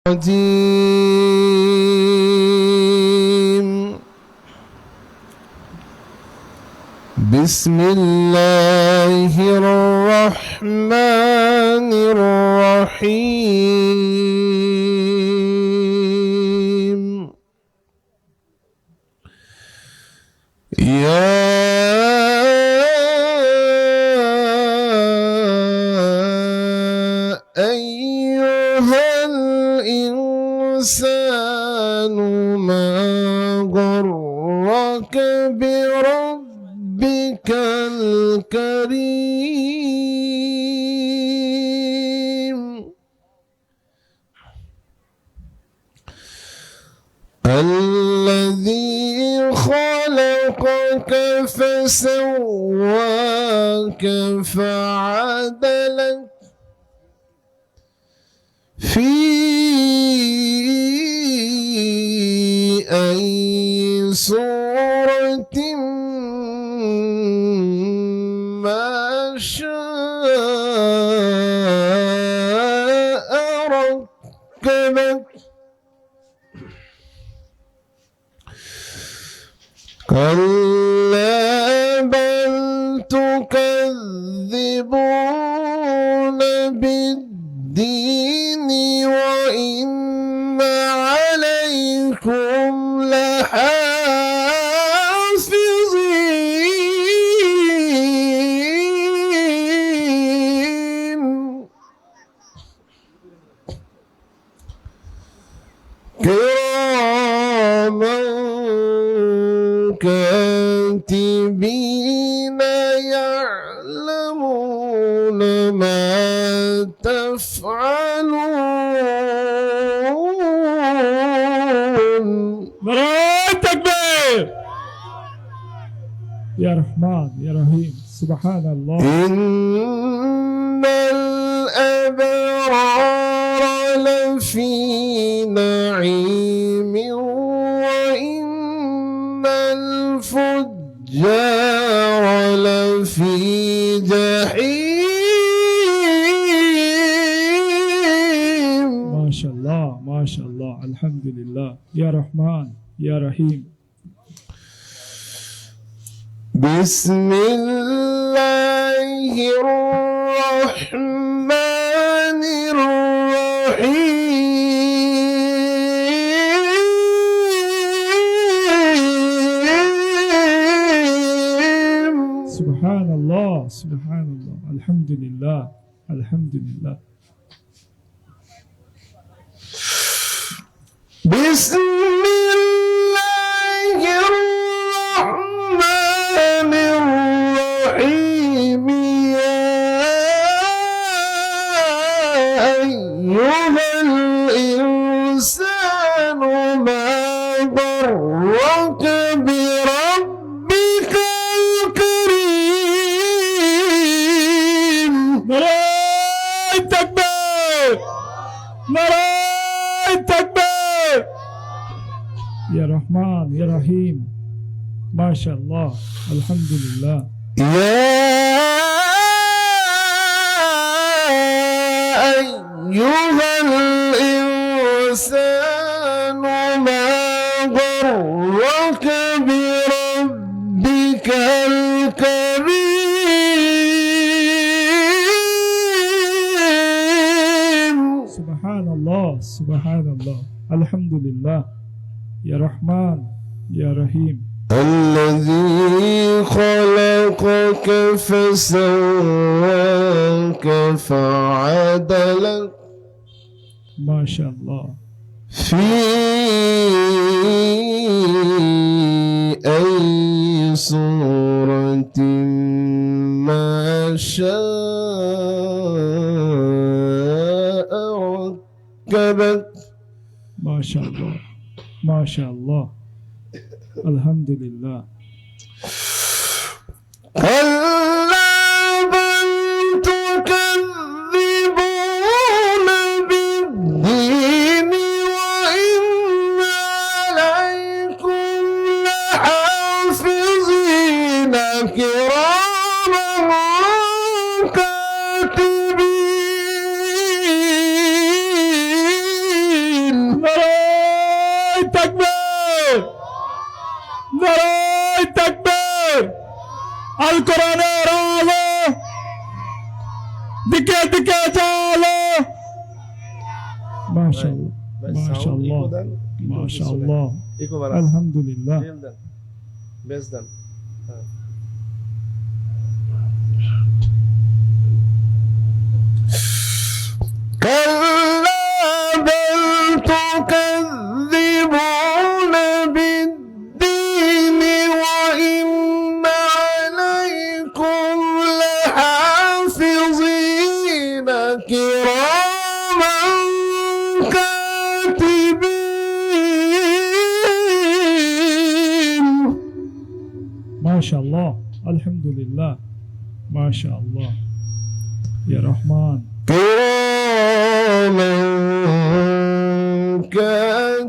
الرجيم. بسم الله الرحمن الرحيم. يا أيها الإنسان ما غرك بربك الكريم الذي خلقك فسواك فعدلك في أي صورة ما شاء ركبك كلا بل تكذبون بالدين وإن عليكم لحافظين كراما كاتبين يعلمون ما تفعلون. نعرة تكبير. يا رحمن يا رحيم. سبحان الله. إن الأبرار لفي نعيم وإن الفجار لفي جحيم. ما شاء الله ما شاء الله. الحمد لله. يا رحمن يا رحيم. بسم الله الرحمن الرحيم. سبحان الله سبحان الله. الحمد لله الحمد لله. بسم الله الرحمن الرحيم. يا أيها الإنسان ما غرك بربك الكريم. نعرة تكبير. نعرة تكبير. يا رحمن يا رحيم. ما شاء الله. الحمد لله. يا أيها الإنسان ما غرك بربك الكريم. سبحان الله سبحان الله. الحمد لله. يا رحمن يا رحيم. الذي خلقك فسواك فعدلك ما شاء الله. في أي صورة ما شاء ركبك ما شاء الله ما شاء الله. الحمد لله. كلا بل تكذبون بالدين وإن عليكم لحافظين كراما كاتبين নারায়ে তাকবীর আল কোরআনের আলো দিকে দিকে চলো মাশাআল্লাহ মাশাআল্লাহ মাশাআল্লাহ আলহামদুলিল্লাহ বেশ দেন كلا بل تكذبون بالدين وإن عليكم لحافظين كراما كاتبين ما شاء الله الحمد لله ما شاء الله يا رحمن كراما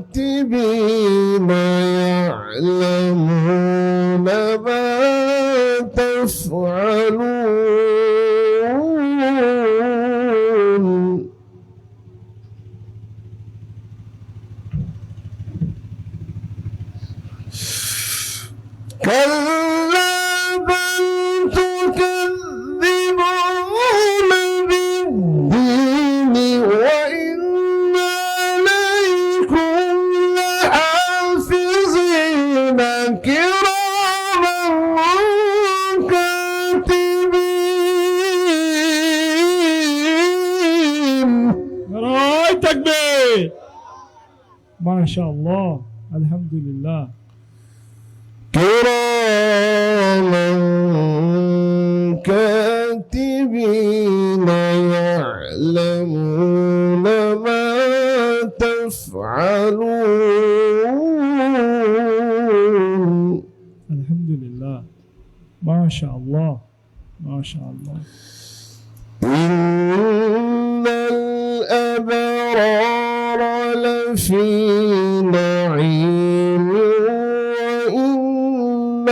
كاتبين يعلمون ما تفعلون كلا بل تكذبون بالدين وإن عليكم لحافظين كراما كاتبين নারায়ে তাকবীর ما شاء الله الحمد لله كراما كاتبين يعلمون ما تفعلون الحمد لله ما شاء الله ما شاء الله إن الأبرار لفي نعيم وإن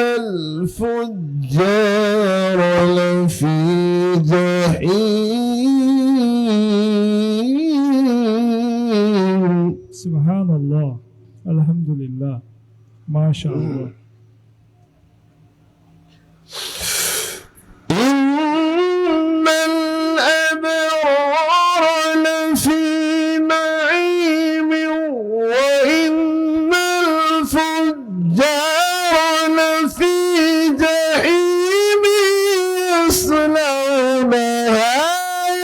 الفجار لفي جحيم سبحان الله الحمد لله ما شاء الله إن الأبرار لفي نعيم وإن الفجار لفي جحيم يصلونها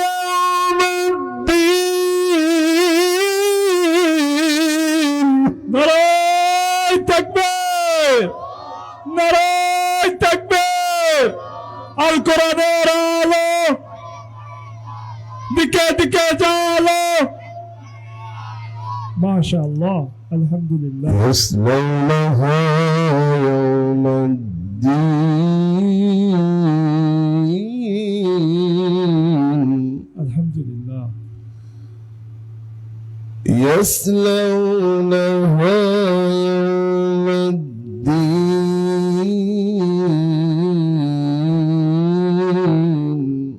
يوم الدين নারায়ে তাকবীর নারায়ে তাকবীর আল কোরআনের আলো দিকে দিকে চলো মাশাআল্লাহ আলহামদুলিল্লাহ يصلونها يوم الدين আলহামদুলিল্লাহ يصلونها يوم الدين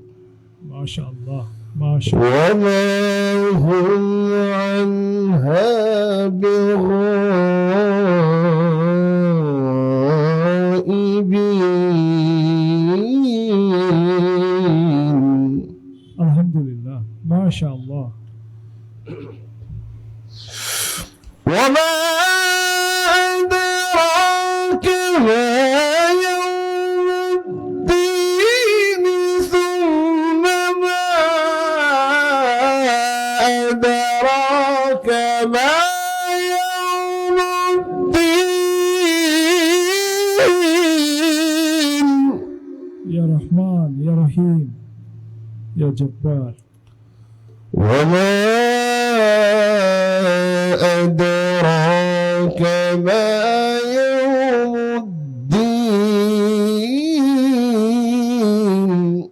মাশাআল্লাহ মাশাআল্লাহ وما هم عنها بغائبين আলহামদুলিল্লাহ মাশাআল্লাহ وما أدراك ما يوم الدين ثم ما أدراك ما يوم الدين يا رحمن يا رحيم يا جبار وما أدراك ما يوم الدين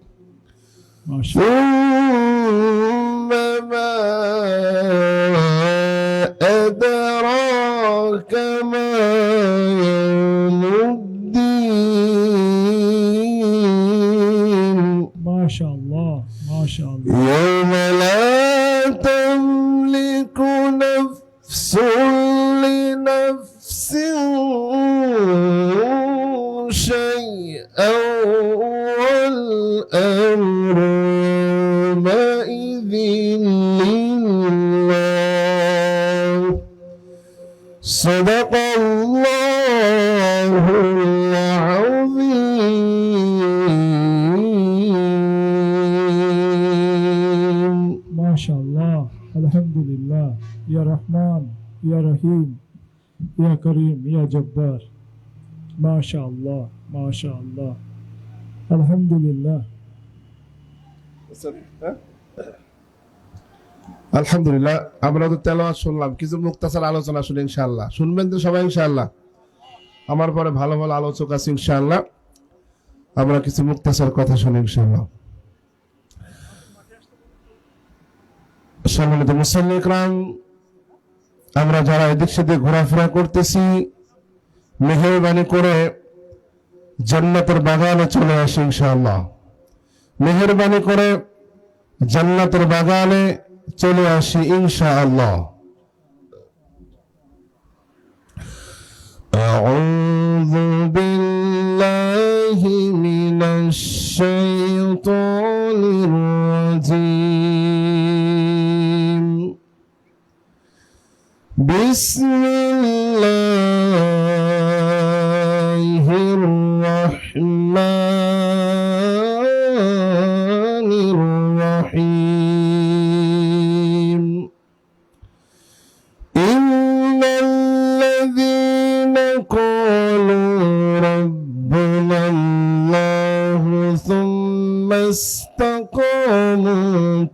ما شاء الله ثم ما أدراك ما يوم الدين ما شاء الله ما شاء الله يوم لا تملك نفس لنفس نفس شيئا والأمر يومئذ لله صدق الله العظيم. ما شاء الله. الحمد لله. يا رحمن يا رحيم يا كريم يا جبار. ما شاء الله ما شاء الله. الحمد لله. আলহামদুলিল্লাহ, আমরা তো তেলাওয়াত শুনলাম, কিছু মুক্তাসার আলোচনা শুনি ইনশাআল্লাহ। শুনবেন তো সবাই ইনশাআল্লাহ? আমার পরে ভালো ভালো আলোচক আছে ইনশাআল্লাহ, আমরা কিছু মুক্তাসার কথা শুনি ইনশাআল্লাহ। সম্মানিত মুসল্লি ইকরাম, আমরা যারা এদিক সেদিক ঘোরাফেরা করতেছি, মেহেরবানি করে জান্নাতের বাগানে চলে আসি ইনশাআল্লাহ। মেহেরবানি করে জান্নাতের বাগানে চলে আসি ইনশাআল্লাহ। আউযু বিল্লাহি মিনাশ শাইতানির রাজীম। বিসমিল্লাহির রাহমানির রাহিম। ইন্নাল্লাযীনা ক্বালু রাব্বুনাল্লাহু সুম্মা ইসতাকামু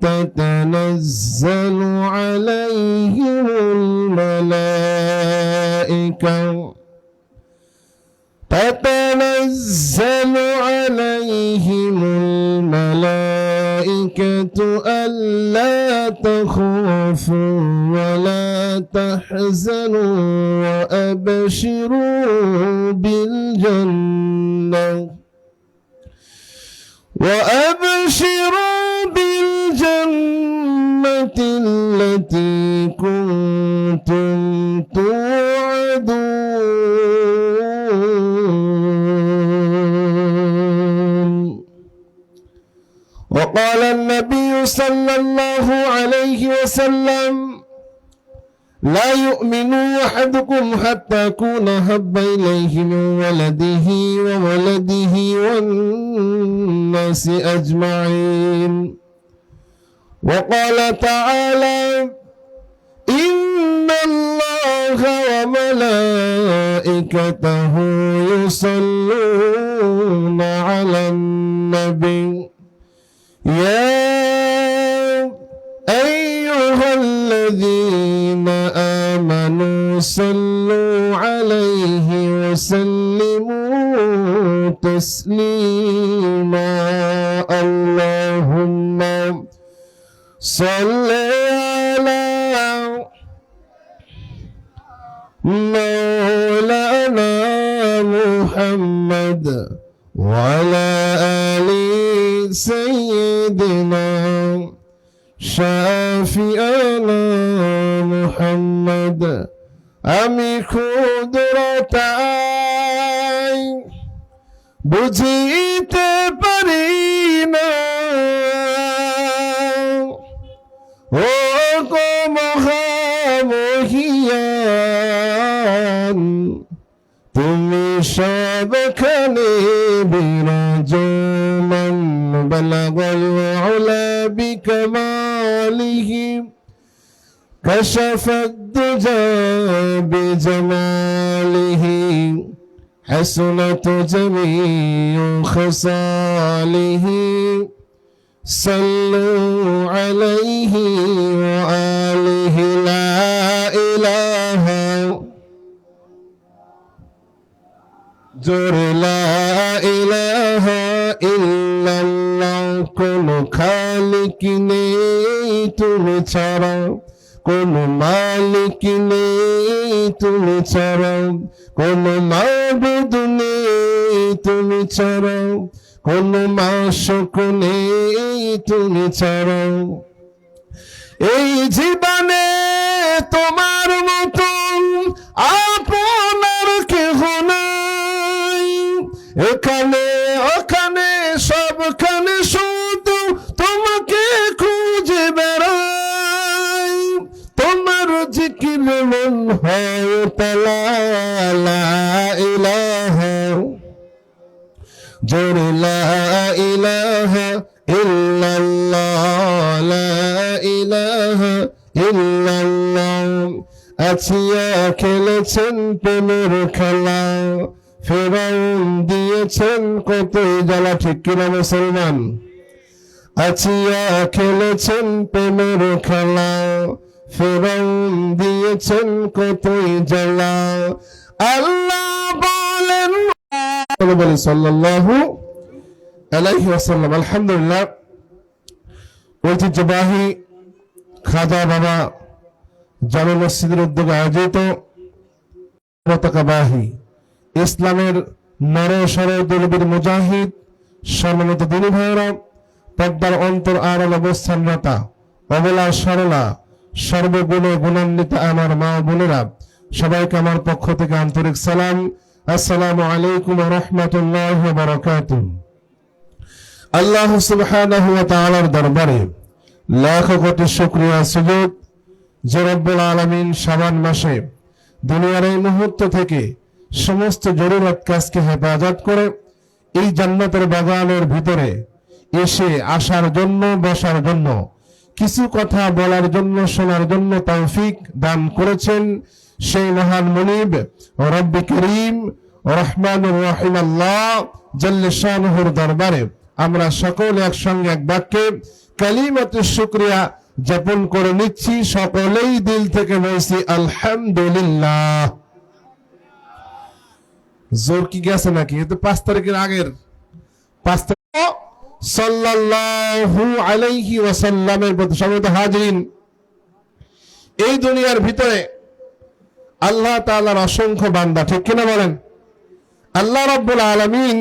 তাতানাজ্জালু আলাইহিমুল মালাইকা ألا تخافوا ولا تحزنوا وأبشروا بالجنة التي كنتم توعدون. وقال النبي صلى الله عليه وسلم: لا يؤمن أحدكم حتى أكون أحب إليه من ولده وولده والناس أجمعين. وقال تعالى: إن الله وملائكته يصلون على النبي يا أيها الذين آمنوا صلوا عليه وسلموا تسليما. اللهم صل على مولانا محمد وعلى آل سيدنا شافعنا محمد. আমি ক্ষুদ্রতাই বুঝিতে পারি না, ও গো মহামহিয়ান, তুমি সবখানে বিরাজমান। বালাগাল উলা বিকামালিহি كشف الدجى بجماله حسنت جميع خصاله. صلوا عليه وآله. لا إله জোর লা ইলাহা ইল্লাল্লাহ। কোন খালিক নেই তুমি ছাড়া, কোন মালিক নেই তুমি ছাড়া, কোন মাবুদ নেই তুমি ছাড়া, কোন মাশুক নেই তুমি ছাড়া। এই জীবনে তোমার মতন আপন জিকির মন হয় তালা লা ইলাহা জোরে লা ইলাহা ইল্লাল্লাহ লা ইলাহা ইল্লাল্লাহ আছিয়া খেলেছেন প্রেমের খেলা ফেরাউন দিয়েছেন কত জ্বালা ঠিক কিনা মুসলমান আছিয়া খেলেছেন প্রেমের খেলা ফেরাউন দিয়েছেন কতই জ্বালা আল্লাহ বলেন বলি সাল্লাল্লাহু আলাইহি ওয়াসাল্লাম। আলহামদুলিল্লাহ, ঐতিহ্যবাহী খাজা বাবা জামে মসজিদের উদ্যোগে আয়োজিত পতাকাবাহী ইসলামের নরসর দলবীর মুজাহিদ সম্মানিত দিনী ভাইয়েরা, পর্দার অন্তর আড়াল অবস্থানরতা অবলা সরলা সর্বগুণে গুণান্বিত আমার মা বোনেরা, সবাইকে আমার পক্ষ থেকে আন্তরিক সালাম। আসসালামু আলাইকুম ওয়া রাহমাতুল্লাহি ওয়া বারাকাতুহু। আল্লাহ সুবহানাহু ওয়া তাআলার দরবারে লাখ কোটি শুকরিয়া সুজুদ যে রব্বুল আলামিন শাবান মাসে দুনিয়ার এই মুহূর্ত থেকে সমস্ত জরুরত কাজকে হেফাজত করে এই জান্নাতের বাগানের ভিতরে এসে আসার জন্য, বসার জন্য, কিছু কথা বলার জন্য, শোনার জন্য তৌফিক দান করেছেন। সেই মহান মুনিব রব্বি করিম রহমানুর রহিম আল্লাহ জাল্লে শানুহুর দরবারে আমরা সকলে একসঙ্গে এক বাক্যে কালিমাতুশ শুকরিয়া যাপন করে নিচ্ছি। সকলেই দিল থেকে বলছি আলহামদুলিল্লাহ। জোর কি গেছে নাকি? এতো 5 তারিখের আগের 5 তারিখ সাল্লাল্লাহু আলাইহি ওয়াসাল্লামের প্রতি সম্মানিত হাজিরিন, এই দুনিয়ার ভিতরে আল্লাহ তাআলার অসংখ্য বান্দা, ঠিক কিনা বলেন? আল্লাহ রাব্বুল আলামিন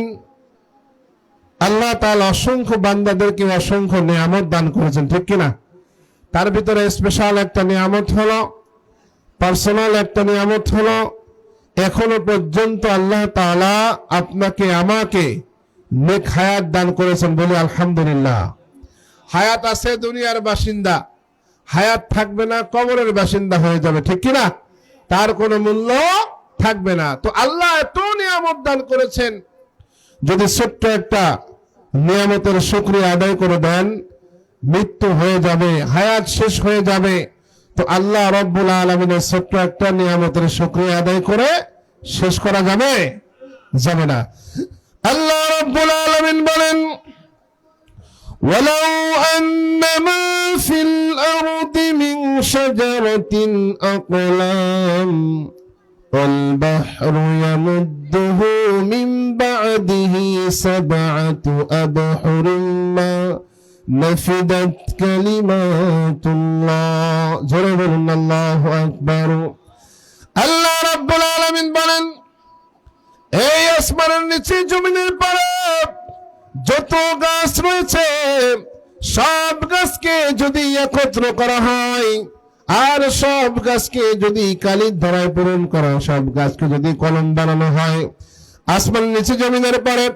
আল্লাহ তাআলা অসংখ্য বান্দাদেরকে অসংখ্য নিয়ামত দান করেছেন, ঠিক কিনা? তার ভিতরে স্পেশাল একটা নিয়ামত হলো, পার্সোনাল একটা নিয়ামত হলো, এখনো পর্যন্ত আল্লাহ তাআলা আপনাকে আমাকে নেক হায়াত দান করেছেন, বলি আলহামদুলিল্লাহ। হায়াত আছে, দুনিয়ার বাসিন্দা, হায়াত থাকবে না, কবরের বাসিন্দা হয়ে যাবে, ঠিক কিনা? তার কোনো মূল্য থাকবে না। তো আল্লাহ এত নিয়ামত দান করেছেন, যদি ছোট্ট একটা নিয়ামতের শুকরিয়া আদায় করে দেন, মৃত্যু হয়ে যাবে, হায়াত শেষ হয়ে যাবে। তো আল্লাহ রব্বুল আলামিনের ছোট্ট একটা নিয়ামতের শুকরিয়া আদায় করে শেষ করা যাবে? যাবে না। আল্লাহ রব্বুল আলামিন বলেন, ওয়ালাউ আন্নামা ফিল আরদি মিন শাজারাতিন আকলাম ওয়াল বাহরু ইয়ামুদ্দুহু মিন বা'দিহি সাবআতু আবহুরিন মা নাফিদাত কালিমাতুল্লাহ। জোরে বলুন আল্লাহু আকবার। আল্লাহ রাব্বুল আলামিন বলেন, এই আসমানের নিচে জমিনের পারে যত গাছ রয়েছে সব গাছকে যদি একত্র করা হয়, আর সব গাছকে যদি কালির ধারায় পূরণ করা, সব গাছকে যদি কলম বানানো হয়, আসমানের নিচে জমিনের পারে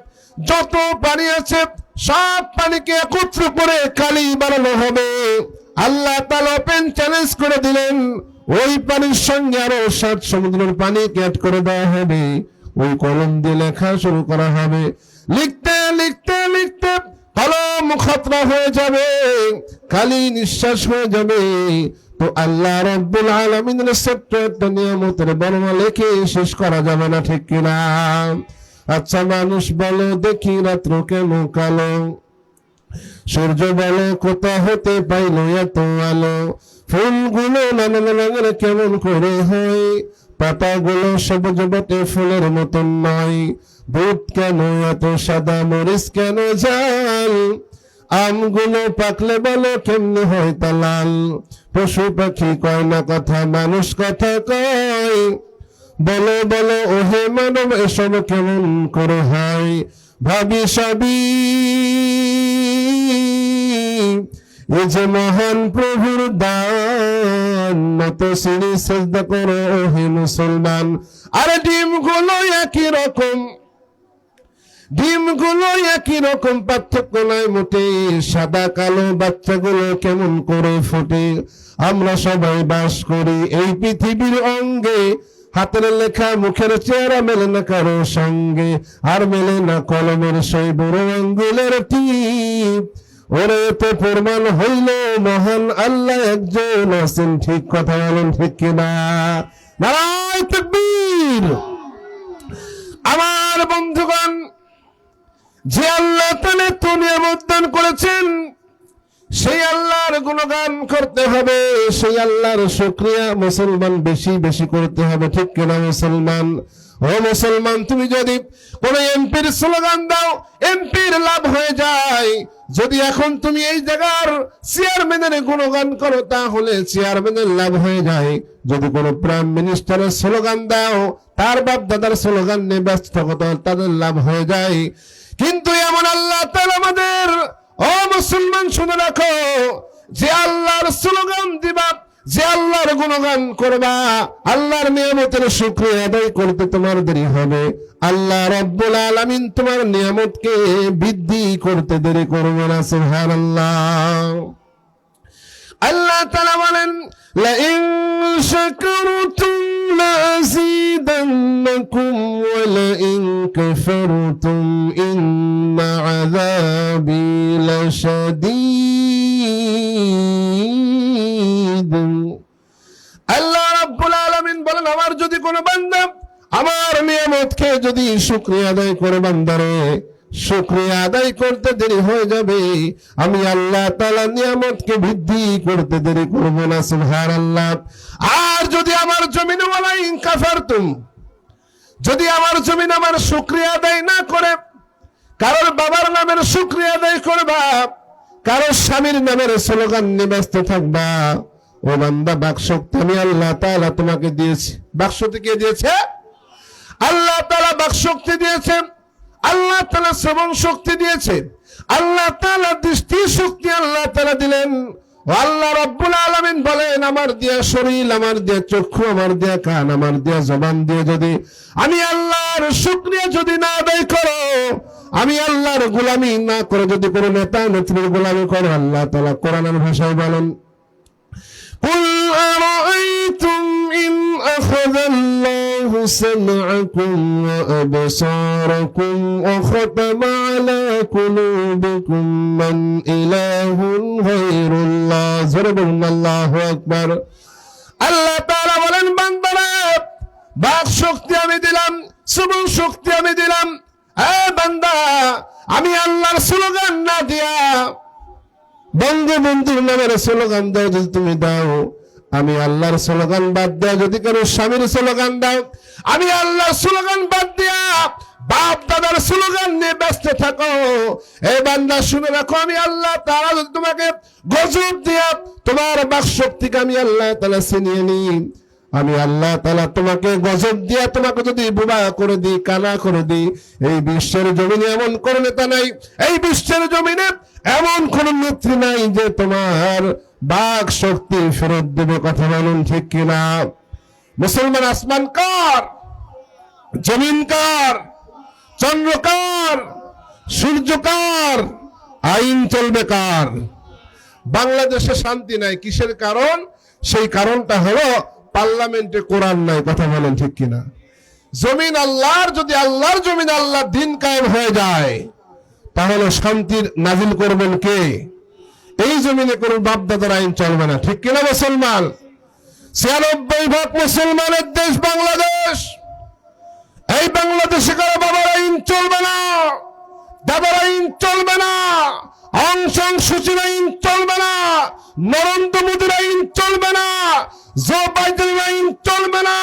যত পানি আছে সব পানিকে একত্র করে কালি বানানো হবে। আল্লাহ তাআলা ওপেন চ্যালেঞ্জ করে দিলেন, ওই পানির সঙ্গে আরো 7 সমুদ্রের পানিকে অ্যাড করে দেওয়া হবে, ওই কলম দিয়ে লেখা শুরু করা হবে। লিখতে লিখতে লিখতে কলম খতরা হয়ে যাবে, কালি নিঃশ্বাস হয়ে যাবে। তো আল্লাহ রাব্বুল আলামিনের ছোট্ট একটা নিয়ামতের বর্ণনা লিখে শেষ করা যাবে না, ঠিক কিনা? আচ্ছা মানুষ বলো দেখি, রাত্র কেন কালো? সূর্য বলো কোথা হতে পাইল এত আলো? ফুলগুলো নানান রঙের কেমন করে হয়? পাতাগুলো সবুজ বটে ফুলের মতন নয়। দুধ কেন এত সাদা, মরিচ কেন ঝাল? আমগুলো পাকলে বলো কেমনে হয় তা লাল? পশু পাখি কয় না কথা, মানুষ কথা কয়। বলো বলো ওহে মানব এসব কেমন করে হয়? ভাবি সবই এ যে মহান প্রভুর দান, নত সিঁড়ি সেজদা করো হে মুসলমান। আরে ডিমগুলো একই রকম, ডিমগুলো একই রকম, পার্থক্য নাই মোটে, সাদা কালো বাচ্চাগুলো কেমন করে ফোটে। আমরা সবাই বাস করি এই পৃথিবীর অঙ্গে, হাতের লেখা মুখের চেহারা মেলে না কারো সঙ্গে, আর মেলে না কলমের সেই বড় আঙ্গুলের টিপ। ওরে তো প্রমাণ হইল মহান আল্লাহ একজন আছেন, ঠিক কথা বলেন ঠিক কিনা? নারায়ে তাকবীর। আমার বন্ধুগণ, যে আল্লাহ তাআলা এত নিয়ামত দান করেছেন, সেই আল্লাহর গুণগান করতে হবে, সেই আল্লাহর শুকরিয়া মুসলমান বেশি বেশি করতে হবে, ঠিক কিনা মুসলমান? ও মুসলমান, তুমি যদি কোন এমপির স্লোগান দাও, এমপির লাভ হয়ে যায়। যদি এখন তুমি এই জায়গার চেয়ারম্যানের গুণগান করো, তাহলে চেয়ারম্যানের লাভ হয়ে যায়। যদি কোনো প্রাইম মিনিস্টারের স্লোগান দাও, তার বাপ দাদার স্লোগান নিয়ে ব্যস্ত থাকো, তাদের লাভ হয়ে যায়। কিন্তু এমন আল্লাহ তাআলা আমাদের, ও মুসলমান শুনে রাখো, যে আল্লাহর স্লোগান দিবা, যে আল্লাহর গুণগান করবা, আল্লাহর নিয়ামতের শুকরিয়া আদায় করতে তোমার দেরি হবে, আল্লাহ রাব্বুল আলামিন তোমার নিয়ামতকে বৃদ্ধি করতে দেরি করবে না। সুবহানাল্লাহ। আল্লাহ তাআলা বলেন, লাইন শাকারতুম লাযীদান্নাকুম ওয়া লাইন কাফারতুম ইন্না আযাবি লাশাদীদ। আল্লাহ রাব্বুল আলামিন বলেন, আমার যদি কোনো বান্দা আমার নিয়ামতকে যদি শুকরিয়া আদায় করে, বান্দারে শুকরিয়া আদায় করতে দেরি হয়ে যাবে, আমি আল্লাহ তাআলা নিয়ামতকে বৃদ্ধি করতে দেরি করব না। সুবহানাল্লাহ। আর যদি আমার জমিনে ওয়ালাইন কাফারতুম, যদি আমার জমিন আমার শুকরিয়া আদায় না করে, কারোর বাবার নামের শুকরিয়া আদায় করবা, কারোর স্বামীর নামের স্লোগান নিয়ে ব্যস্ত থাকবা, ও বান্দা, বাকশক্তি আমি আল্লাহ তাআলা তোমাকে দিয়েছি। বাকশক্তি কে দিয়েছে? আল্লাহ তাআলা বাকশক্তি দিয়েছে, আল্লাহ তাআলা শ্রবণ শক্তি দিয়েছে, আল্লাহ তাআলা দৃষ্টি শক্তি আল্লাহ তাআলা দিলেন। আল্লাহ রাব্বুল আলামিন বলেন, আমার দেয়া শরীর, আমার দেয়া চক্ষু, আমার দেয়া কান, আমার দেয়া জবান দিয়ে যদি আমি আল্লাহর শুকরিয়া যদি না আদায় করো, আমি আল্লাহর গোলামি না করে যদি কোনো নেতা নেত্রীর গোলামি করো, আল্লাহ তাআলা কোরআনের ভাষায় বলেন, কুল আরাআইতুম ইন আখাযাল্লাহু সামআকুম ওয়া আবসারাকুম ওয়া খাতামা আলা কুলুবিকুম মান ইলাহুন গায়রুল্লাহ। জোরে বলুন আল্লাহু আকবার। আল্লাহ তাআলা বলেন, বান্দারা, বাক শক্তি আমি দিলাম, শ্রবণ শক্তি আমি দিলাম। বান্দা, আমি আল্লাহর স্লোগান না দিয়া বঙ্গবন্ধুর নামের স্লোগান দাও, যদি তুমি দাও, আমি আল্লাহর স্লোগান বাদ দেয়া যদি কারো স্বামীর স্লোগান দাও, আমি আল্লাহর স্লোগান বাদ দিয়া বাপ দাদার স্লোগান নিয়ে ব্যস্ত থাকো, এই বান্দা শুনে রাখো, আমি আল্লাহ তাআলা যদি তোমাকে গজব দিয়া তোমার বাক শক্তিকে আমি আল্লাহ তাআলা ছিনিয়ে নিই, আমি আল্লাহ তাআলা তোমাকে গজব দিয়া তোমাকে যদি বোবা করে দিই, কানা করে দিই, এই বিশ্বের জমিনে এমন কোন নেতা নাই, এই বিশ্বের জমিনে এমন কোন নেত্রী নাই যে তোমার বাক শক্তি ফেরত দেবে। কথা বলুন ঠিক কিনা? মুসলমান, আসমান কার? জমিন কার? চন্দ্র কার? সূর্য কার? আইন চলবে কার? বাংলাদেশে শান্তি নাই, কিসের কারণ? সেই কারণটা হলো পার্লামেন্টে কোরআন নাই। কথা বলেন ঠিক কিনা? জমিন আল্লাহর, যদি আল্লাহর জমিন আল্লাহর দিন কায়েম হয়ে যায়, তাহলে শান্তির নাজিল করবেন কে? এই জমিনে কোন বাপ দাদার আইন চলবে না। ঠিক কিনা মুসলমান? ৯৬% মুসলমানের দেশ বাংলাদেশ। এই বাংলাদেশে কারো বাবার আইন চলবে না, দাদার আইন চলবে না, অং সান সুচির আইন চলবে না, নরেন্দ্র মোদীর আইন চলবে না, জো বাইডেনের আইন চলবে না,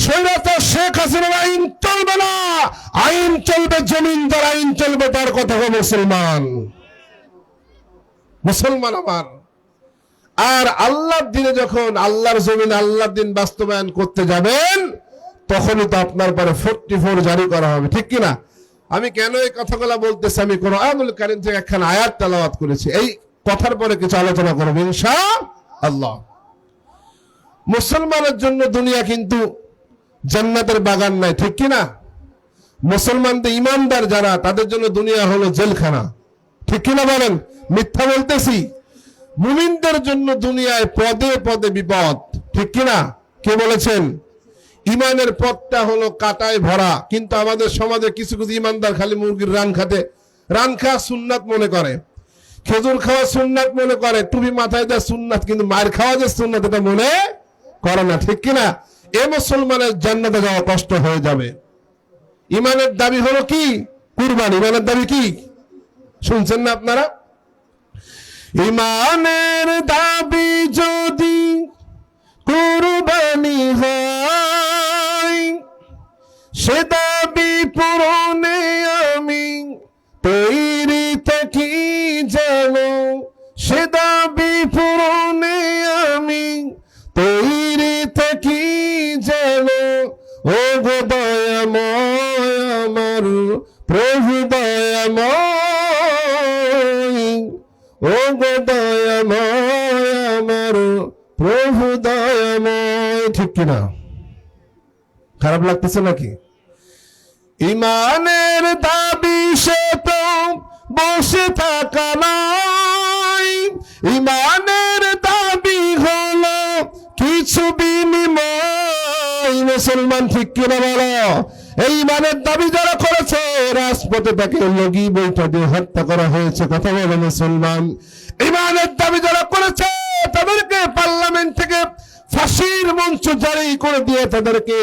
স্বৈরাচার শেখ হাসিনার আইন চলবে না। আইন চলবে জমিনদার আইন চলবে, তার কথা হবে মুসলমান। মুসলমান আমার, আর আল্লাহর দিনে যখন আল্লাহর জমিন আল্লাহর দিন বাস্তবায়ন করতে যাবেন, তখনই তো আপনার পরে 44 জারি করা হবে। ঠিক কিনা? আমি কেন এই কথাগুলো বলতেছি, আমি কোরআনুল কারীম থেকে একখানা আয়াত তেলাওয়াত করেছি, এই কথার পরে কিছু আলোচনা করব ইনশাআল্লাহ। মুসলমানের জন্য দুনিয়া কিন্তু জান্নাতের বাগান নাই। ঠিক কিনা? মুসলমানদের ইমানদার যারা, তাদের জন্য দুনিয়া হলো জেলখানা। ঠিক কিনা বলেন? মিথ্যা বলতেছি? মুমিনদের জন্য দুনিয়ায় পদে পদে বিপদ। ঠিক কিনা? কে বলেছেন? ইমানের পথটা হলো কাটায় ভরা। কিন্তু আমাদের সমাজে কিছু কিছু ইমানদার খালি মুরগির রান খাওয়া সুন্নাত মনে করে, খেজুর খাওয়া সুন্নাত মনে করে, টুপি মাথায় দেওয়া সুন্নাত, কিন্তু মার খাওয়া যে সুন্নাত এটা মনে করে না। ঠিক কিনা? এ মুসলমানের জান্নাতে যাওয়া কষ্ট হয়ে যাবে। ইমানের দাবি হলো কি? কুরবানি। ইমানের দাবি কি? শুনছেন না আপনারা? ইমানের দাবি যদি কুরবানি হয়, সে দাবি পূরণে আমি তৈরি থাকি জানো, সে দাবি পূরণে আমি তৈরি থাকি জানো। ও গো দয়াময় আমার প্রভু দয়াময়, ও গো দয়াময় আমার প্রভু দয়াময়। ঠিক কিনা? খারাপ লাগতেছে নাকি? ইমানের দাবি সে তো বসে থাকা নয়, ইমানের দাবি হলো কিছু বিনিময়। মুসলমান ঠিক কিনা বলো? এই ইমানের দাবি যারা করেছে, রাজপথে তাকে লগি বৈঠা দিয়ে হত্যা করা হয়েছে। কথা বলো মুসলমান? ইমানের দাবি যারা করেছে, তাদেরকে পার্লামেন্ট থেকে ফাঁসির মঞ্চ জারি করে দিয়ে তাদেরকে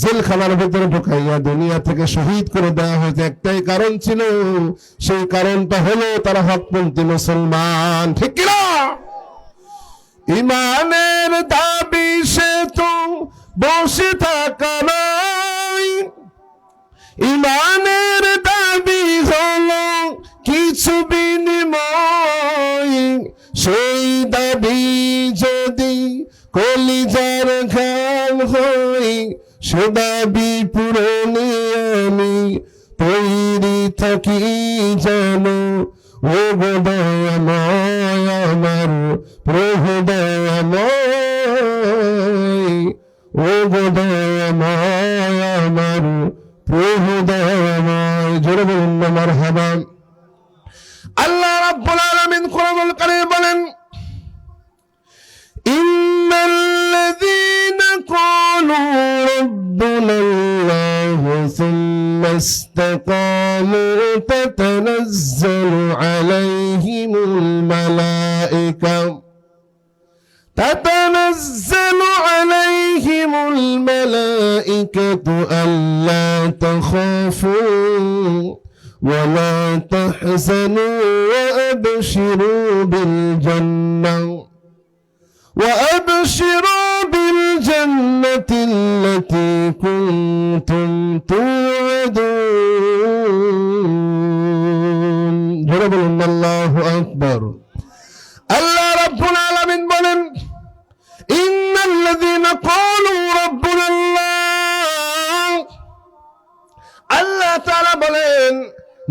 জেলখানার ভিতরে ঢুকাইয়া দুনিয়া থেকে শহীদ করে দেওয়া হয়েছে। একটাই কারণ ছিল, সেই কারণটা হলো তারা হকপন্থী মুসলমান। ঠিক কিনা? ইমানের দাবি সে তো বসে থাকা নয়, ইমানের দাবি হলো কিছু বিনিময়। সেই দাবি যদি কলিজার ঘাম হই, সে দাবি পূরণে আমি তৈরি থাকি জানো। ও গো দয়াময় আমার প্রভু দয়াময়, ও গো দয়াময় আমার প্রভু দয়াময়। জোরে বলুন না মারহাবা। আল্লাহ রাব্বুল আলামিন কোরআনুল কারীমে বলেন, ইন্নাল্লাযীনা ক্বালু রাব্বুনাল্লাহু সুম্মা ইসতাকামু তাতানাজ্জালু আলাইহিমুল মালায়েকা تتنزل عليهم الملائكة ألا تخافوا ولا تحزنوا وأبشروا بالجنة التي كنتم توعدون. جرب الله أكبر. الله رب العالمين বলেন, ইন্নাল্লাযীনা ক্বালু রাব্বুনাল্লাহ, আল্লাহ তাআলা বলেন,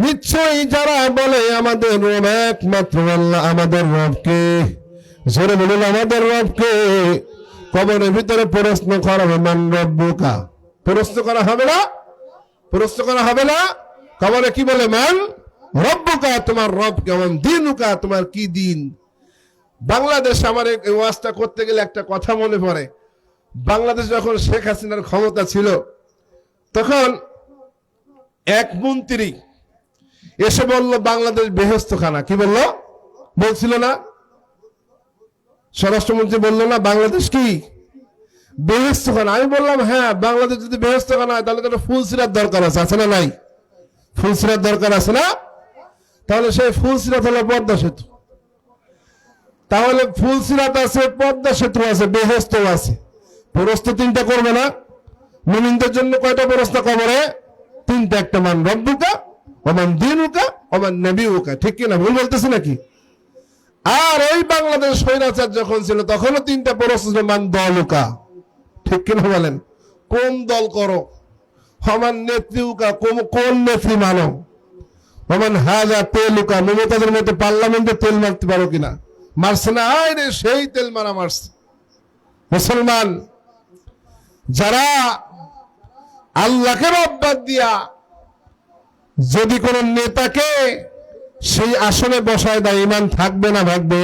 নিশ্চয়ই যারা বলে আমাদের রব একমাত্র আল্লাহ, আমাদের রবকে, জোরে বলুন আমাদের রবকে, কবরের ভিতরে প্রশ্ন করা হবে, মান রব্বুকা, প্রশ্ন করা হবে না? প্রশ্ন করা হবে না? কবরে কি বলে? মান রব্বুকা, তোমার রব কেমন, দিনুকা, তোমার কি দিন। বাংলাদেশ, আমার এই ওয়াজটা করতে গেলে একটা কথা মনে পড়ে। বাংলাদেশ যখন শেখ হাসিনার ক্ষমতা ছিল, তখন এক মন্ত্রী এসে বলল বাংলাদেশ বেহেশতখানা। কি বলল? বলছিল না? স্বরাষ্ট্রমন্ত্রী বলল না বাংলাদেশ কি বেহেশতখানা? আমি বললাম হ্যাঁ, বাংলাদেশ যদি বেহেশতখানা হয় তাহলে তো ফুলসিরাত দরকার আছে, আছে না নাই? ফুলসিরাত দরকার আছে না? তাহলে সেই ফুলসিরাত হলো পদ্মা সেতু। তাহলে ফুলসিরাত আছে, পদ্মা সেতু আছে, বেহেশত আছে, প্রশ্ন তিনটা করবে না? মুমিনদের জন্য কয়টা প্রশ্ন কবরে? তিনটা। একটা মান রব্বুকা, ওমান দিনুকা, ওমান নবিয়ুকা। ঠিক কিনা? ভুল বলতেছে নাকি? আর ওই বাংলাদেশ স্বৈরাচার যখন ছিল তখনও তিনটা প্রশ্ন, মান দলুকা। ঠিক কিনা বলেন? কোন দল করো? ওমান নেত্রীউকা, কোন নেত্রী মানো? ওমান হাজা তেলুকা, মমতাজের মধ্যে পার্লামেন্টে তেল মারতে পারো কিনা? মারছে না? আরে সেই তেল মারা মারছে। মুসলমান যারা আল্লাহকে রব বাদ দিয়া যদি কোন নেতাকে সেই আসনে বসায় দেয়, ঈমান থাকবে না ভাগবে?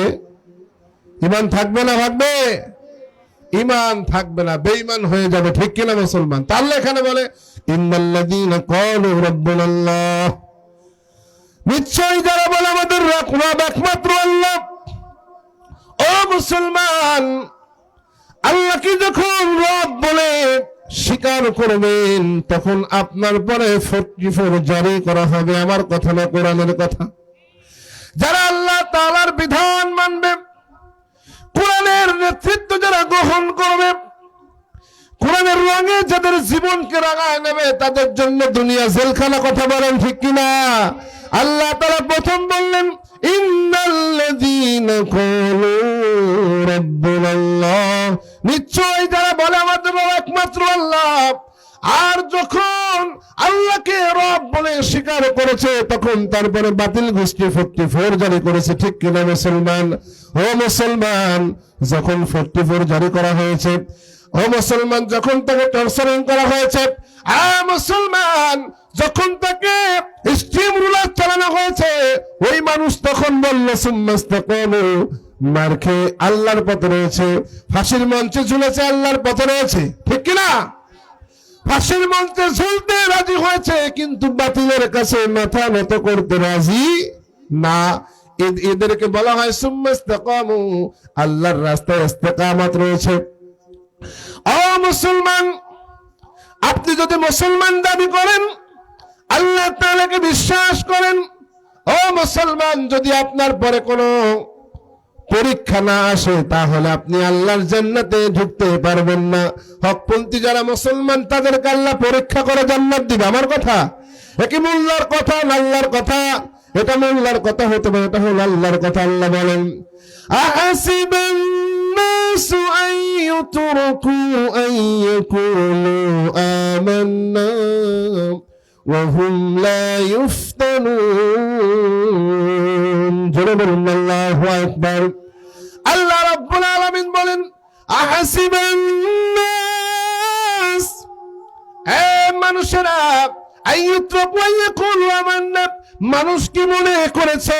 ঈমান থাকবে না ভাগবে? ঈমান থাকবে না, বেঈমান হয়ে যাবে, ঠিক কিনা মুসলমান? তাহলে এখানে বলে ইন্নাল্লাযীনা ক্বালু রাব্বুনাল্লাহ, নিশ্চয়ই যারা বলে আমাদের রব একমাত্র আল্লাহ। ও মুসলমান, আল্লাহকে যখন রব বলে স্বীকার করবেন তখন আপনার পরে 44 জারি করা হবে। আমার কথা না, কোরআনের কথা। যারা আল্লাহ তাআলার বিধান মানবে, কোরআনের নেতৃত্ব যারা গ্রহণ করবে, কোরআনের রঙে যাদের জীবনকে রাঙায় নেবে, তাদের জন্য দুনিয়া জেলখানা। কথা বলেন ঠিক কিনা? আল্লাহ তাআলা প্রথম বললেন ইন্নাল্লাযীনা ক্বালু রাব্বুনাল্লাহ, নিশ্চয় যারা বলে আমাদের রব একমাত্র আল্লাহ। আর যখন আল্লাহকে রব বলে স্বীকার করেছে তখন তারপরে বাতিল গোষ্ঠী 44 জারি করেছে, ঠিক কিনা মুসলমান? ও মুসলমান, যখন 44 জারি করা হয়েছে, ও মুসলমান, যখন তাকে টর্চারিং করা হয়েছে, মুসলমান, যখন তাকে স্টিম রুলার চালানো হয়েছে, ওই মানুষ তখন বলল সুম্মাস্তাকামু, মার খেয়ে আল্লাহর পথে রয়েছে, ফাঁসির মঞ্চে ঝুলেছে, আল্লাহর পথে রয়েছে, ঠিক কিনা? ফাঁসির মঞ্চে ঝুলতে রাজি হয়েছে, কিন্তু বাতিলের কাছে মাথা নত করতে রাজি না। এদেরকে বলা হয় সুম্মাস্তাকামু, আল্লাহর রাস্তায় ইস্তেকামত রয়েছে। ও মুসলমান, আপনি যদি মুসলমান দাবি করেন, আল্লাহ তাআলাকে বিশ্বাস করেন, ও মুসলমান, যদি আপনার পরে কোনো পরীক্ষা না আসে তাহলে আপনি আল্লাহর জান্নাতে ঢুকতে পারবেন না। হকপন্থী যারা মুসলমান তাদেরকে আল্লাহ পরীক্ষা করে জান্নাত দিবে। আমার কথা একই মোল্লার কথা না আল্লাহর কথা? এটা মোল্লার কথা হতে পারে, এটা হলো আল্লাহর কথা। আল্লাহ বলেন আহাসিবান নাসু আন ইউতরাকু আন ইয়াকুলু আমান্না ওয়া হুম লা ইফতানুন। জোরে বলুন আল্লাহু আকবার। আল্লাহ রাব্বুল আলামিন বলেন আহাসিবান নাস, হে মানুষেরা, আইয়ুতরাকু আন ইয়াকুলু আমান্না, মানুষ কি মনে করেছে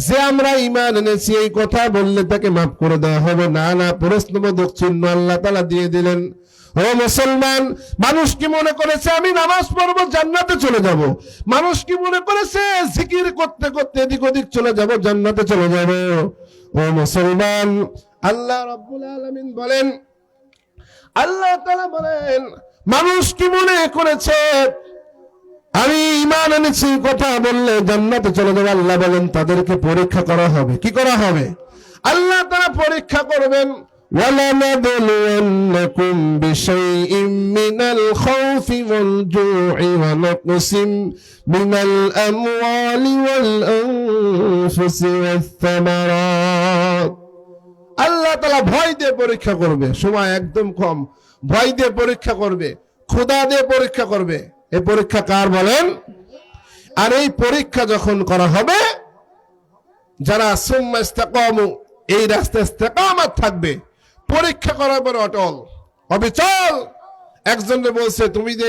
যে আমরা ঈমান এনেছি এই কথা বললে তাকে মাফ করে দেওয়া হবে? না না, প্রশ্নবোধক চিহ্ন আল্লাহ তাআলা দিয়ে দিলেন। ও মুসলমান, মানুষ কি মনে করেছে আমি নামাজ পড়বো জান্নাতে চলে যাব? মানুষ কি মনে করেছে জিকির করতে করতে এদিক ওদিক চলে যাব, জান্নাতে চলে যাব? ও মুসলমান, আল্লাহ রাব্বুল আলামিন বলেন, আল্লাহ তাআলা বলেন, মানুষ কি মনে করেছে আমি ঈমান এনেছি কথা বললে জান্নাতে চলে যাবে? আল্লাহ বলেন তাদেরকে পরীক্ষা করা হবে। কি করা হবে? আল্লাহ তাআলা পরীক্ষা করবেন। وَلَنَبْلُوَنَّكُمْ بِشَيْءٍ مِّنَ الْخَوْفِ وَالْجُوعِ وَنَقْصٍ مِّنَ الْأَمْوَالِ وَالْأَنفُسِ وَالثَّمَرَاتِ। আল্লাহ তাআলা ভয় দিয়ে পরীক্ষা করবে, সময় একদম কম, ভয় দিয়ে পরীক্ষা করবে, ক্ষুধা দিয়ে পরীক্ষা করবে। এই পরীক্ষা কার বলেন? আর এই পরীক্ষা যখন করা হবে, যারা সুম্মা ইস্তাকামু, এই রাস্তায় ইস্তেকামত থাকবে, পরীক্ষা করার পর অটল অবিচল। একজনকে বলছে তুমি যে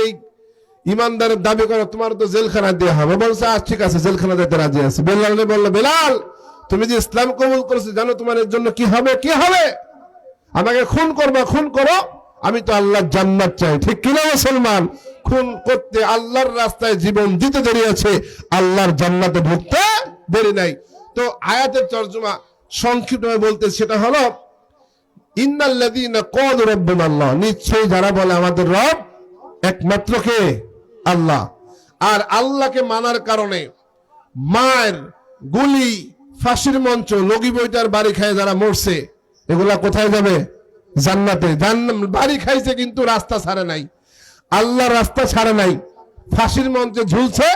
ইমানদারের দাবি করো তোমার তো জেলখানা দেওয়া হবে। বলছে আজ ঠিক আছে, জেলখানা দিতে রাজি আছে। বেলাল বললো বেলাল তুমি যে ইসলাম কবুল করেছো জানো তোমার এর জন্য কি হবে? কি হবে? আমাকে খুন করবা, খুন করো, আমি তো আল্লাহর জান্নাত চাই, ঠিক কিনা মুসলমান? খুন করতে আল্লাহর রাস্তায় জীবন দিতে দেরি আছে, আল্লাহর জান্নাতে ঢুকতে দেরি নাই। তো আয়াতের তরজমা সংক্ষিপ্তভাবে বলতে সেটা হলো ইন্নাল্লাযীনা ক্বালু রাব্বুনাল্লাহ, নিশ্চয়ই যারা বলে আমাদের রব একমাত্র কে? আল্লাহ। আর আল্লাহকে মানার কারণে মায়ের গুলি, ফাঁসির মঞ্চ, লগি বইটার বাড়ি খায় যারা মরছে, এগুলা কোথায় যাবে? জান্নাতে। বাড়ি খাইছে কিন্তু রাস্তা ছাড়ে নাই, আল্লাহর রাস্তা ছাড়ে নাই। ফাঁসির মঞ্চে ঝুলছে,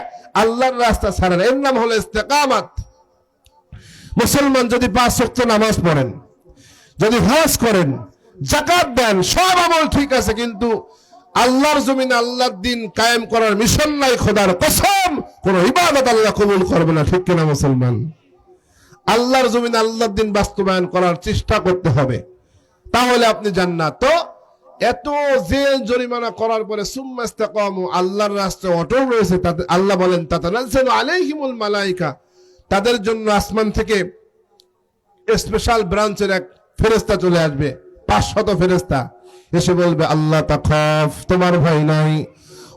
আল্লাহর রাস্তা ছাড়ে নাই। এর নাম হলো ইস্তেকামত। মুসলমান যদি 5 ওয়াক্ত নামাজ পড়েন, যদি হজ করেন, যাকাত দেন, সব আমল ঠিক আছে, কিন্তু আল্লাহর জমিনে আল্লাহর দিন কায়েম করার মিশন নাই, খোদার কসম কোন ইবাদত আল্লাহ কবুল করবে না, ঠিক কিনা মুসলমান? আল্লাহর জমিনে আল্লাহর দিন বাস্তবায়ন করার চেষ্টা করতে হবে, তাহলে আপনি জান্নাত। তো এত জেল জরিমানা করার পরে সুম্মা ইসতাকামু, আল্লাহর রাস্তায় অটল রয়েছে, তাতে আল্লাহ বলেন তাতানাজ্জালু আলাইহিমুল মালাইকা, তাদের জন্য আসমান থেকে স্পেশাল ব্রাঞ্চের এক ফেরেশতা চলে আসবে, 500 ফেরেশতা এসে বলবে আল্লাহ তাখাফ, তোমার ভয় নাই,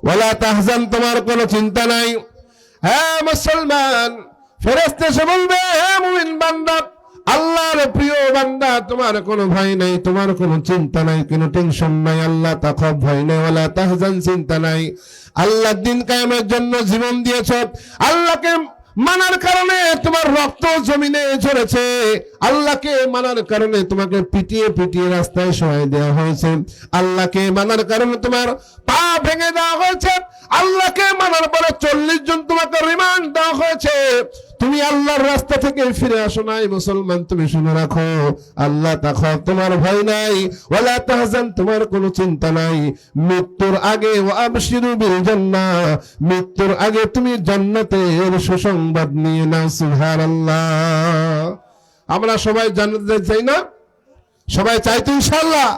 ওয়ালা তাহজান, তোমার কোনো চিন্তা নাই। হ্যাঁ মুসলমান, ফেরেশতা এসে বলবে হে মুমিন বান্দা, আল্লাহর প্রিয় বান্দা, তোমার কোনো ভয় নাই, তোমার কোনো চিন্তা নাই, কোনো টেনশন নাই, আল্লাহ তাখাফ, ভয় নাই, ওয়ালা তাহজান, চিন্তা নাই। আল্লাহ দিন কায়েমের জন্য জীবন দিয়েছ, আল্লাহকে মানার কারণে তোমার রক্ত জমিনে ঝরেছে, আল্লাহকে মানার কারণে তোমাকে পিটিয়ে পিটিয়ে রাস্তায় শোয়াই দেওয়া হয়েছে, আল্লাহকে মানার কারণে তোমার পা ভেঙে দেওয়া হয়েছে, আল্লাহকে মানার পরে 40 জন তোমাকে রিমান্ড দেওয়া হয়েছে, তুমি আল্লাহর রাস্তা থেকে ফিরে আসো নাই। মুসলমান, তুমি শুনে রাখো, আল্লাহ তাখাফ, তোমার ভয় নাই, ওয়ালা তাহজান, তোমার কোনো চিন্তা নাই। মৃত্যুর আগে ওয়াবশিরু বিল জান্নাহ, মৃত্যুর আগে তুমি জান্নাতের সুসংবাদ নিয়ে নাও। সুবহানাল্লাহ। আমরা সবাই জান্নাতে চাই না? সবাই চাই তো ইনশাআল্লাহ।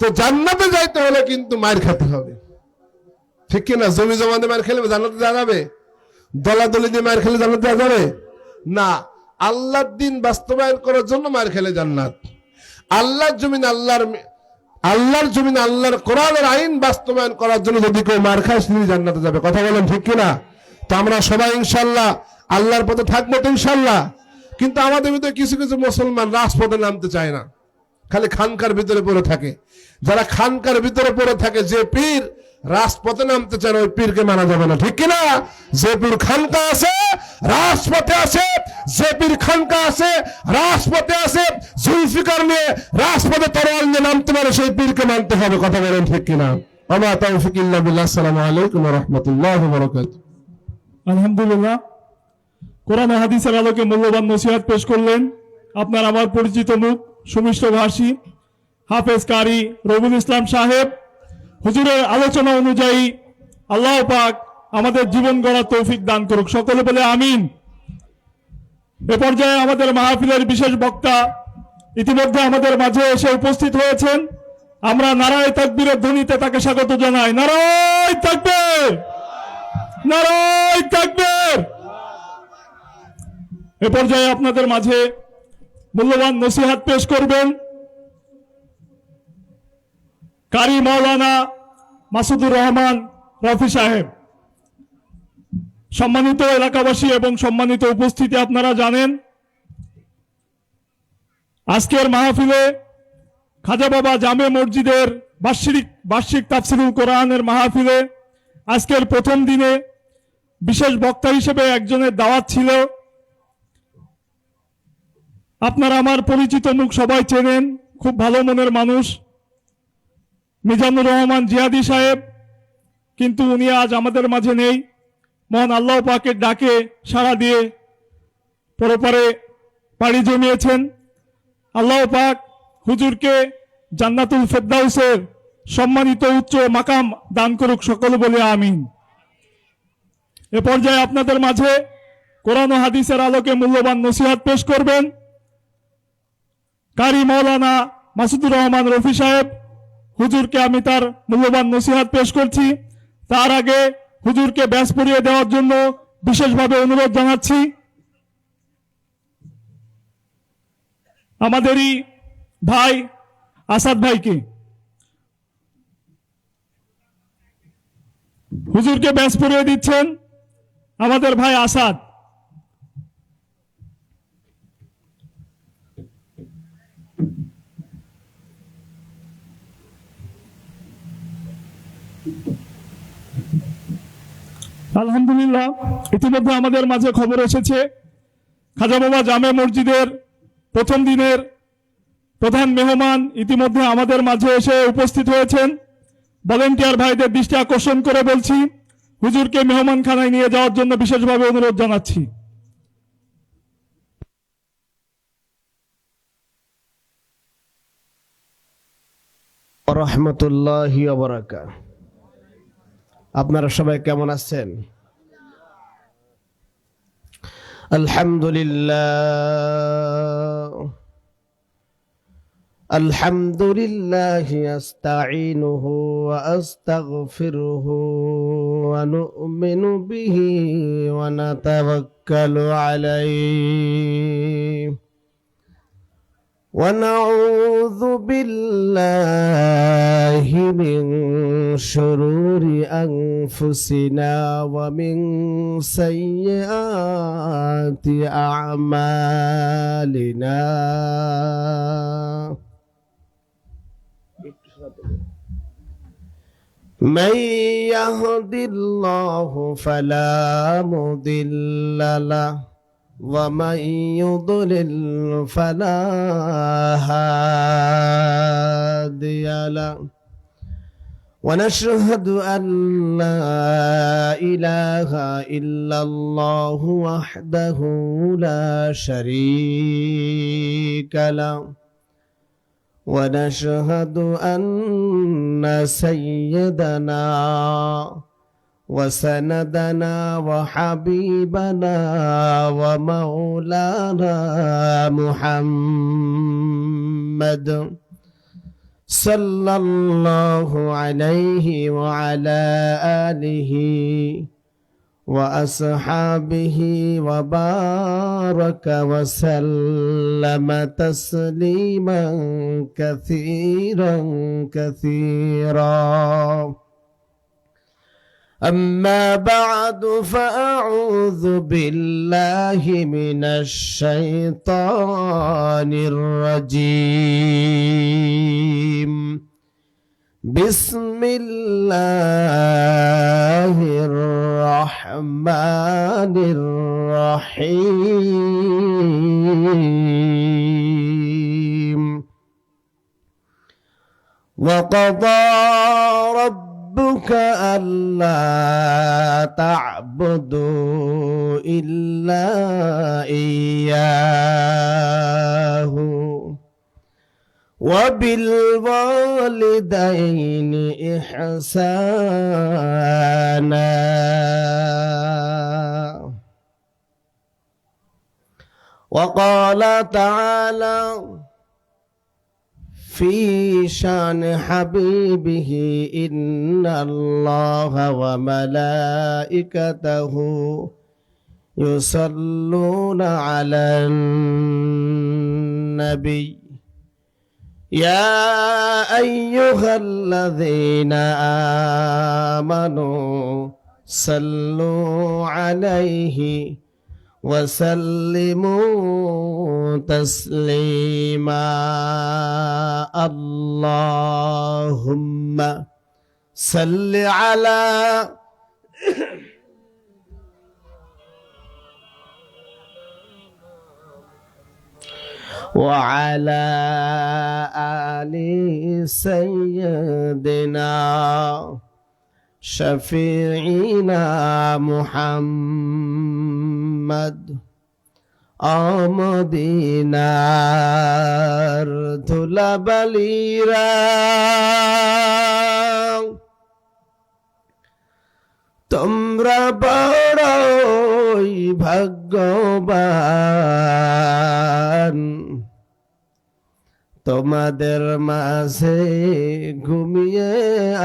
তো জান্নাতে যাইতে হলে কিন্তু মার খেতে হবে, ঠিক কি না? জমি জমা দিয়ে মার খেলে জান্নাতে যাওয়া যাবে? দলাদলি দিয়ে মার খেলে জান্নাতে যাওয়া যাবে না। আল্লাহর দিন বাস্তবায়ন করার জন্য মার খেলে জান্নাত। আল্লাহর জমিন আল্লাহর কোরআনের আইন বাস্তবায়ন করার জন্য যদি কেউ মার খায়, তিনি জান্নাতে যাবে। কথা বলেন ঠিক কিনা? তো আমরা সবাই ইনশাআল্লাহ আল্লাহর পথে থাকবো তো ইনশাআল্লাহ। কিন্তু আমাদের ভিতরে কিছু কিছু মুসলমান রাজপথে নামতে চায় না, খালি খানকার ভিতরে পড়ে থাকে। যারা খানকার ভিতরে পড়ে থাকে, যে পীর রাজপথে নামতে চায় না, ওই পীরকে মানা যাবে না, ঠিক কিনা? যে পীর খানকা আছে রাজপথে আছে, যে পীর খানকা আছে রাজপথে আছে, জুলফিকার নিয়ে রাজপথে তরোয়াল নিয়ে নামতে পারে, সেই পীরকে মানতে হবে। কথা বলেন ঠিক কিনা? ওয়া তাওফিক ইল্লা বিল্লাহ। আসসালামু আলাইকুম ওয়া রাহমাতুল্লাহি ওয়া বারাকাতুহু। আলহামদুলিল্লাহ, কোরআন ও হাদিসের আলোকে মূল্যবান নসিহত পেশ করলেন আপনার আমার পরিচিত মুখ, সুমিষ্ট ভাষী হাফেজ কারি রবিউল ইসলাম সাহেব। হুজুরের আলোচনা অনুযায়ী আল্লাহ পাক আমাদের জীবন গড়ার তৌফিক দান করুক, সকলে বলে আমিন। এ পর্যায়ে আমাদের মাহফিলের বিশেষ বক্তা ইতিমধ্যে আমাদের মাঝে এসে উপস্থিত হয়েছেন। আমরা নারায়ে তাকবীরের ধ্বনিতে তাকে স্বাগত জানাই। নারায়ে তাকবীর, নারায়ে তাকবীর। এ পর্যায়ে আপনাদের মাঝে মূল্যবান নসিহত পেশ করবেন কারি মাওলানা মাসুদুর রহমান রফি সাহেব। সম্মানিত এলাকাবাসী এবং সম্মানিত উপস্থিতি, আপনারা জানেন আজকের মাহফিলে খাজা বাবা জামে মসজিদের বার্ষিক তাফসিরুল কোরআনের মাহফিলে আজকের প্রথম দিনে বিশেষ বক্তা হিসেবে একজনের দাওয়াত ছিল। আপনারা আমার পরিচিত মুখ, সবাই চেনেন, খুব ভালো মনের মানুষ মিজানুর রহমান জিয়াদি সাহেব, কিন্তু উনি আজ আমাদের মাঝে নেই। মহান আল্লাহ পাকের ডাকে সাড়া দিয়ে পরপারে পাড়ি জমিয়েছেন। আল্লাহ পাক হুজুরকে জান্নাতুল ফেরদাউসের সম্মানিত উচ্চ মাকাম দান করুক, সকলে বলে আমিন। এ পর্যায়ে আপনাদের মাঝে কোরআন ও হাদিসের আলোকে মূল্যবান নসিহত পেশ করবেন কারি মাওলানা মাসুদুর রহমান রফি সাহেব। হুজুরকে আমি তার মূল্যবান নসিহত পেশ করছি। তার আগে হুজুরকে ব্যাস পরিয়ে দেওয়ার জন্য বিশেষভাবে অনুরোধ জানাচ্ছি আমাদেরই ভাই আসাদ ভাইকে। হুজুরকে ব্যাস পরিয়ে দিচ্ছেন আমাদের ভাই আসাদ। আলহামদুলিল্লাহ, ইতিমধ্যে আমাদের মাঝে খবর এসেছে খাজা বাবা জামে মসজিদের প্রথম দিনের প্রধান মেহমান ইতিমধ্যে আমাদের মাঝে এসে উপস্থিত হয়েছেন। ভলেন্টিয়ার ভাইদের দৃষ্টি আকর্ষণ করে বলছি, হুজুরকে মেহমানখানায় নিয়ে যাওয়ার জন্য বিশেষভাবে অনুরোধ জানাচ্ছি। রাহমাতুল্লাহি ওয়া বারাকাতুহু। আপনারা সবাই কেমন আছেন? আলহামদুলিল্লাহ الحمد لله أستعينه وأستغفره ونؤمن به ونتوكل عليه ونعوذ بالله من شرور أنفسنا ومن سيئات أعمالنا من يهد الله فلا مضل له ومن يضلل فلا هادي له ونشهد أن لا إله إلا الله وحده لا شريك له ونشهد أن سيدنا وسندنا وحبيبنا ومولانا محمد صلى الله عليه وعلى آله وأصحابه وبارك وسلم تسليما كثيرا كثيرا أما بعد فأعوذ بالله من الشيطان الرجيم بسم الله الرحمن الرحيم وقضى ربك ألا تعبدوا إلا إياه وبالوالدين إحسانا وقال تعالى في شان حبيبه إن الله وملائكته يصلون على النبي يا أيها الذين آمنوا صلوا عليه وسلموا تسليما اللهم صل على وعلى آل سيدنا شفيعنا محمد আমদিনার ধুলাবালিরা তোমরা বড়ই ভাগ্যবান তোমাদের মাঝে ঘুমিয়ে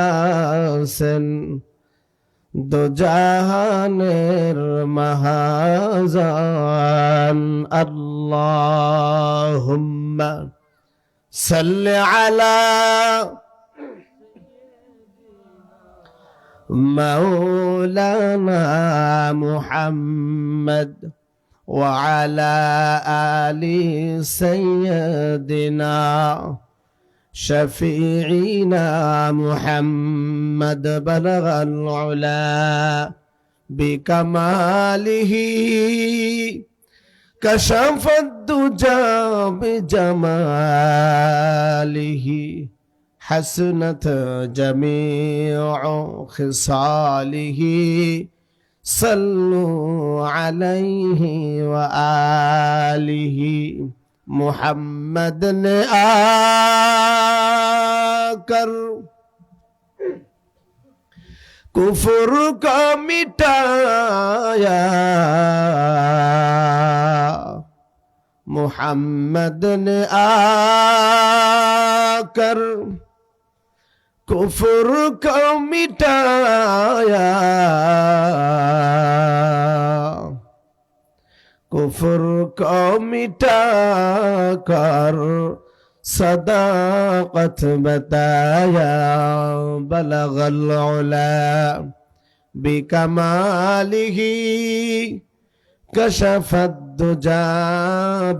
আছেন দোজাহানের মহাজান আল্লাহুম্মা সাল্লি আলা মাওলানা মুহাম্মদ وعلى آل سيدنا شفيعنا محمد بلغ العلا بكماله كشف الدجى بجماله حسنت جميع خصاله صلوا عليه وآله محمد نے آکر کفر کو مٹایا मोहम्मद ने आकर कुफर को मिटाया, कुफर को मिटा कर सदाकत बताया। बलगल उला बिकमालिही कशफत दुजा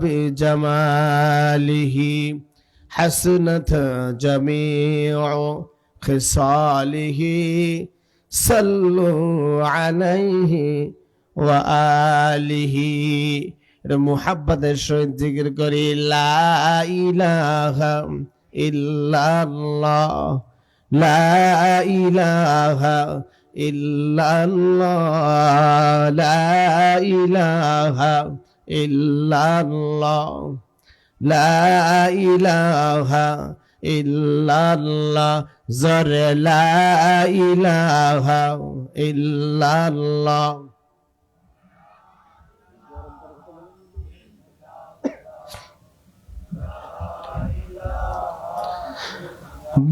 बिजमालिही हसनत जमीउ खिसालिही सल्लु अलैहि व आलिही। मुहब्बतेर सहित जिकिर करी ला इलाहा इल्लाल्लाह, ला इलाहा इल्लाल्लाह, ला इलाहा इल्लाल्लाह, ला इलाहा इल्लाल्लाह, जर ला इलाहा इल्लाल्लाह।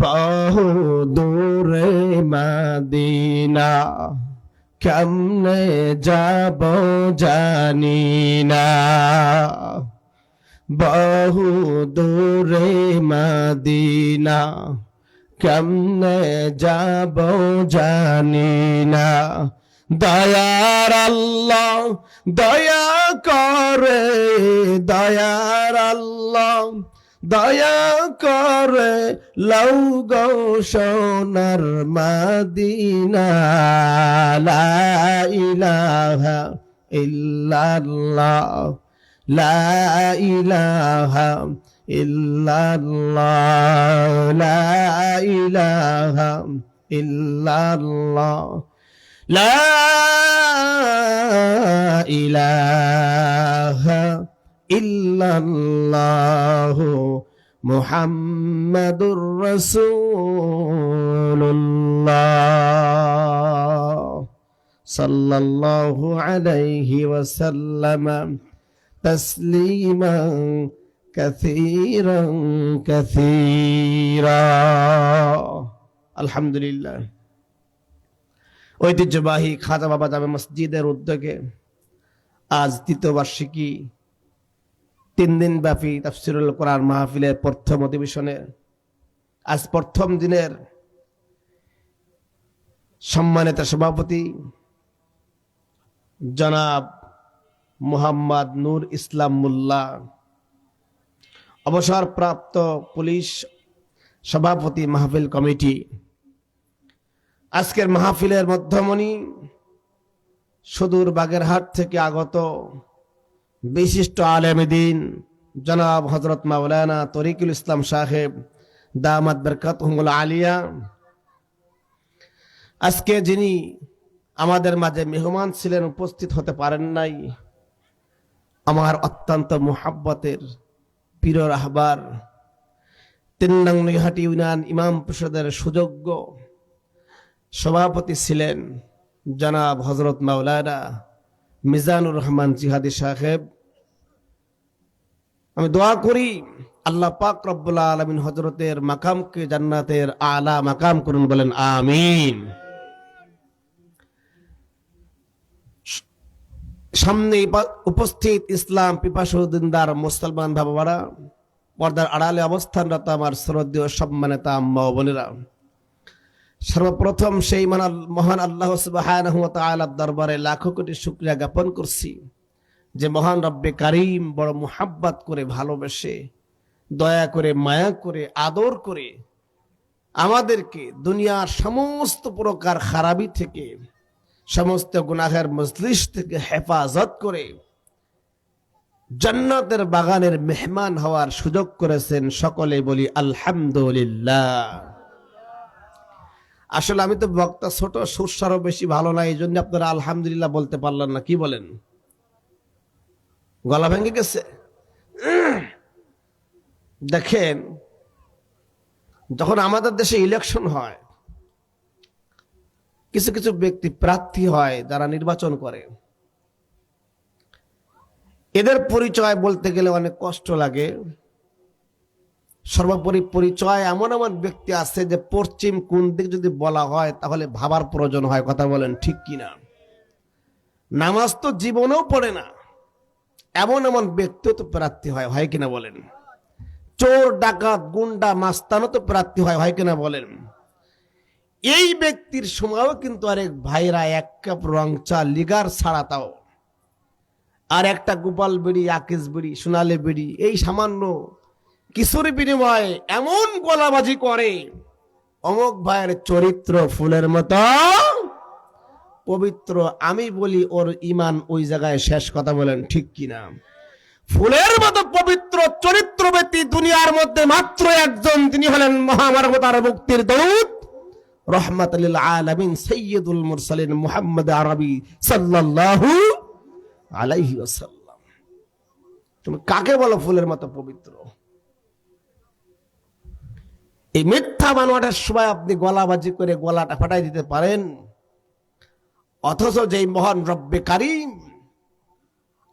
बहु दूरे मदीना केमने जाबो जानी ना, बहु दूरे मदीना केमने जाबो जानी ना। दयार अल्लाह दया करे, दयार अल्लाह दया করে লও গো সোনার মদিনা। লা ইলাহা ইল্লাল্লাহ, লা ইলাহা ইল্লাল্লাহ, লা ইলাহা ইল্লাল্লাহ, লা ইলাহা ইল্লাল্লাহু মুহাম্মাদুর রাসূলুল্লাহ সাল্লাল্লাহু আলাইহি ওয়াসাল্লাম তাসলিমান কাসীরান কাসীরা। আলহামদুলিল্লাহ। ঐতিহ্যবাহী খাজা বাবা জামে মসজিদের উদ্যোগে আজ তৃতীয় বার্ষিকী 3 দিন ব্যাপী তাফসীরুল কোরআন মাহফিলের প্রথম অধিবেশনে আজ প্রথম দিনের সম্মানিত সভাপতি জনাব মোহাম্মদ নূর ইসলাম মোল্লা, অবসরপ্রাপ্ত পুলিশ সভাপতি মাহফিল কমিটি, আজকের মাহফিলের মধ্যমণি সুদূর বাগেরহাট থেকে আগত বিশিষ্ট আলেমে দ্বীন জনাব হযরত মাওলানা তরিকুল ইসলাম সাহেব দামাত বরকাতুহুল আলিয়া, আজকে যিনি আমাদের মাঝে মেহমান ছিলেন, উপস্থিত হতে পারেন নাই, আমার অত্যন্ত মুহাব্বতের পীর রাহবার 3 নং নৈহাটি ইউনিয়ন ইমাম পরিষদের সুযোগ্য সভাপতি ছিলেন জনাব হযরত মাওলানা মিজানুর রহমান জিহাদি সাহেব। আমি দোয়া করি আল্লাহ পাক রব্বুল আলামিন হযরতের মাকামকে জান্নাতের আলা মাকাম করুন, বলেন আমিন। সামনে উপস্থিত ইসলাম পিপাসু দিনদার মুসলমান বাবারা, পর্দার আড়ালে অবস্থানরত আমার শ্রদ্ধেয় সম্মানিত আম্মা ও বোনেরা, সর্বপ্রথম সেই মহান আল্লাহ সুবহানাহু ওয়া তাআলার দরবারে লাখো কোটি শুকরিয়া জ্ঞাপন করছি যে মহান রব্বে কারীম বড় মুহাব্বত করে, ভালোবেসে, দয়া করে, মায়া করে, আদর করে আমাদেরকে দুনিয়ার সমস্ত প্রকার খারাপি থেকে, সমস্ত গুনাহের মজলিস থেকে হেফাজত করে জান্নাতের বাগানের মেহমান হওয়ার সুযোগ করেছেন। সকলে বলি আলহামদুলিল্লাহ। আসলে আমি তো বক্তা ছোট, সুরসারও বেশি ভালো না, এই জন্য আপনারা আলহামদুলিল্লাহ বলতে পারলেন না। কি বলেন, গলা ভেঙে গেছে? দেখেন, যখন আমাদের দেশে ইলেকশন হয়, কিছু কিছু ব্যক্তি প্রার্থী হয় যারা নির্বাচন করে, এদের পরিচয় বলতে গেলে অনেক কষ্ট লাগে। সর্বোপরি পরিচয় এমন এমন ব্যক্তি আছে যে পশ্চিম কোন দিক যদি বলা হয় তাহলে ভাবার প্রয়োজন হয়। কথা বলেন ঠিক কিনা? নামাজ তো জীবনেও পড়ে না এমন এমন ব্যক্তিও তো প্রার্থী হয় কিনা বলেন? চোর ডাকাত গুন্ডা মাস্তানও তো প্রার্থী হয় কিনা বলেন? এই ব্যক্তির সময়ও কিন্তু আরেক ভাইরা এক কাপ রং চা লিগার ছাড়া তাও আর একটা গোপাল বিড়ি, আকিস বিড়ি, সোনালী বিড়ি, এই সামান্য কিছুর বিনিময়ে এমন গলাবাজি করে, অমুক ভাইয়ের চরিত্র ফুলের মতো পবিত্র। আমি বলি ওর ইমান ওই জায়গায় শেষ। কথা বলেন ঠিক কিনা? ফুলের মতো পবিত্র চরিত্র ব্যক্তি দুনিয়ার মধ্যে মাত্র একজন, তিনি হলেন মহামানবতার মুক্তির দূত রহমাতুল লিল আলামিন সাইয়্যিদুল মুরসালিন মুহাম্মদ আরবি সাল্লাল্লাহু আলাইহি ওয়াসাল্লাম। তুমি কাকে বলো ফুলের মতো পবিত্র? এই মিথ্যা বানোয়াটের সময় আপনি গলাবাজি করে গলাটা ফাটাই দিতে পারেন, অথচ যেই মহান রব্বে কারিম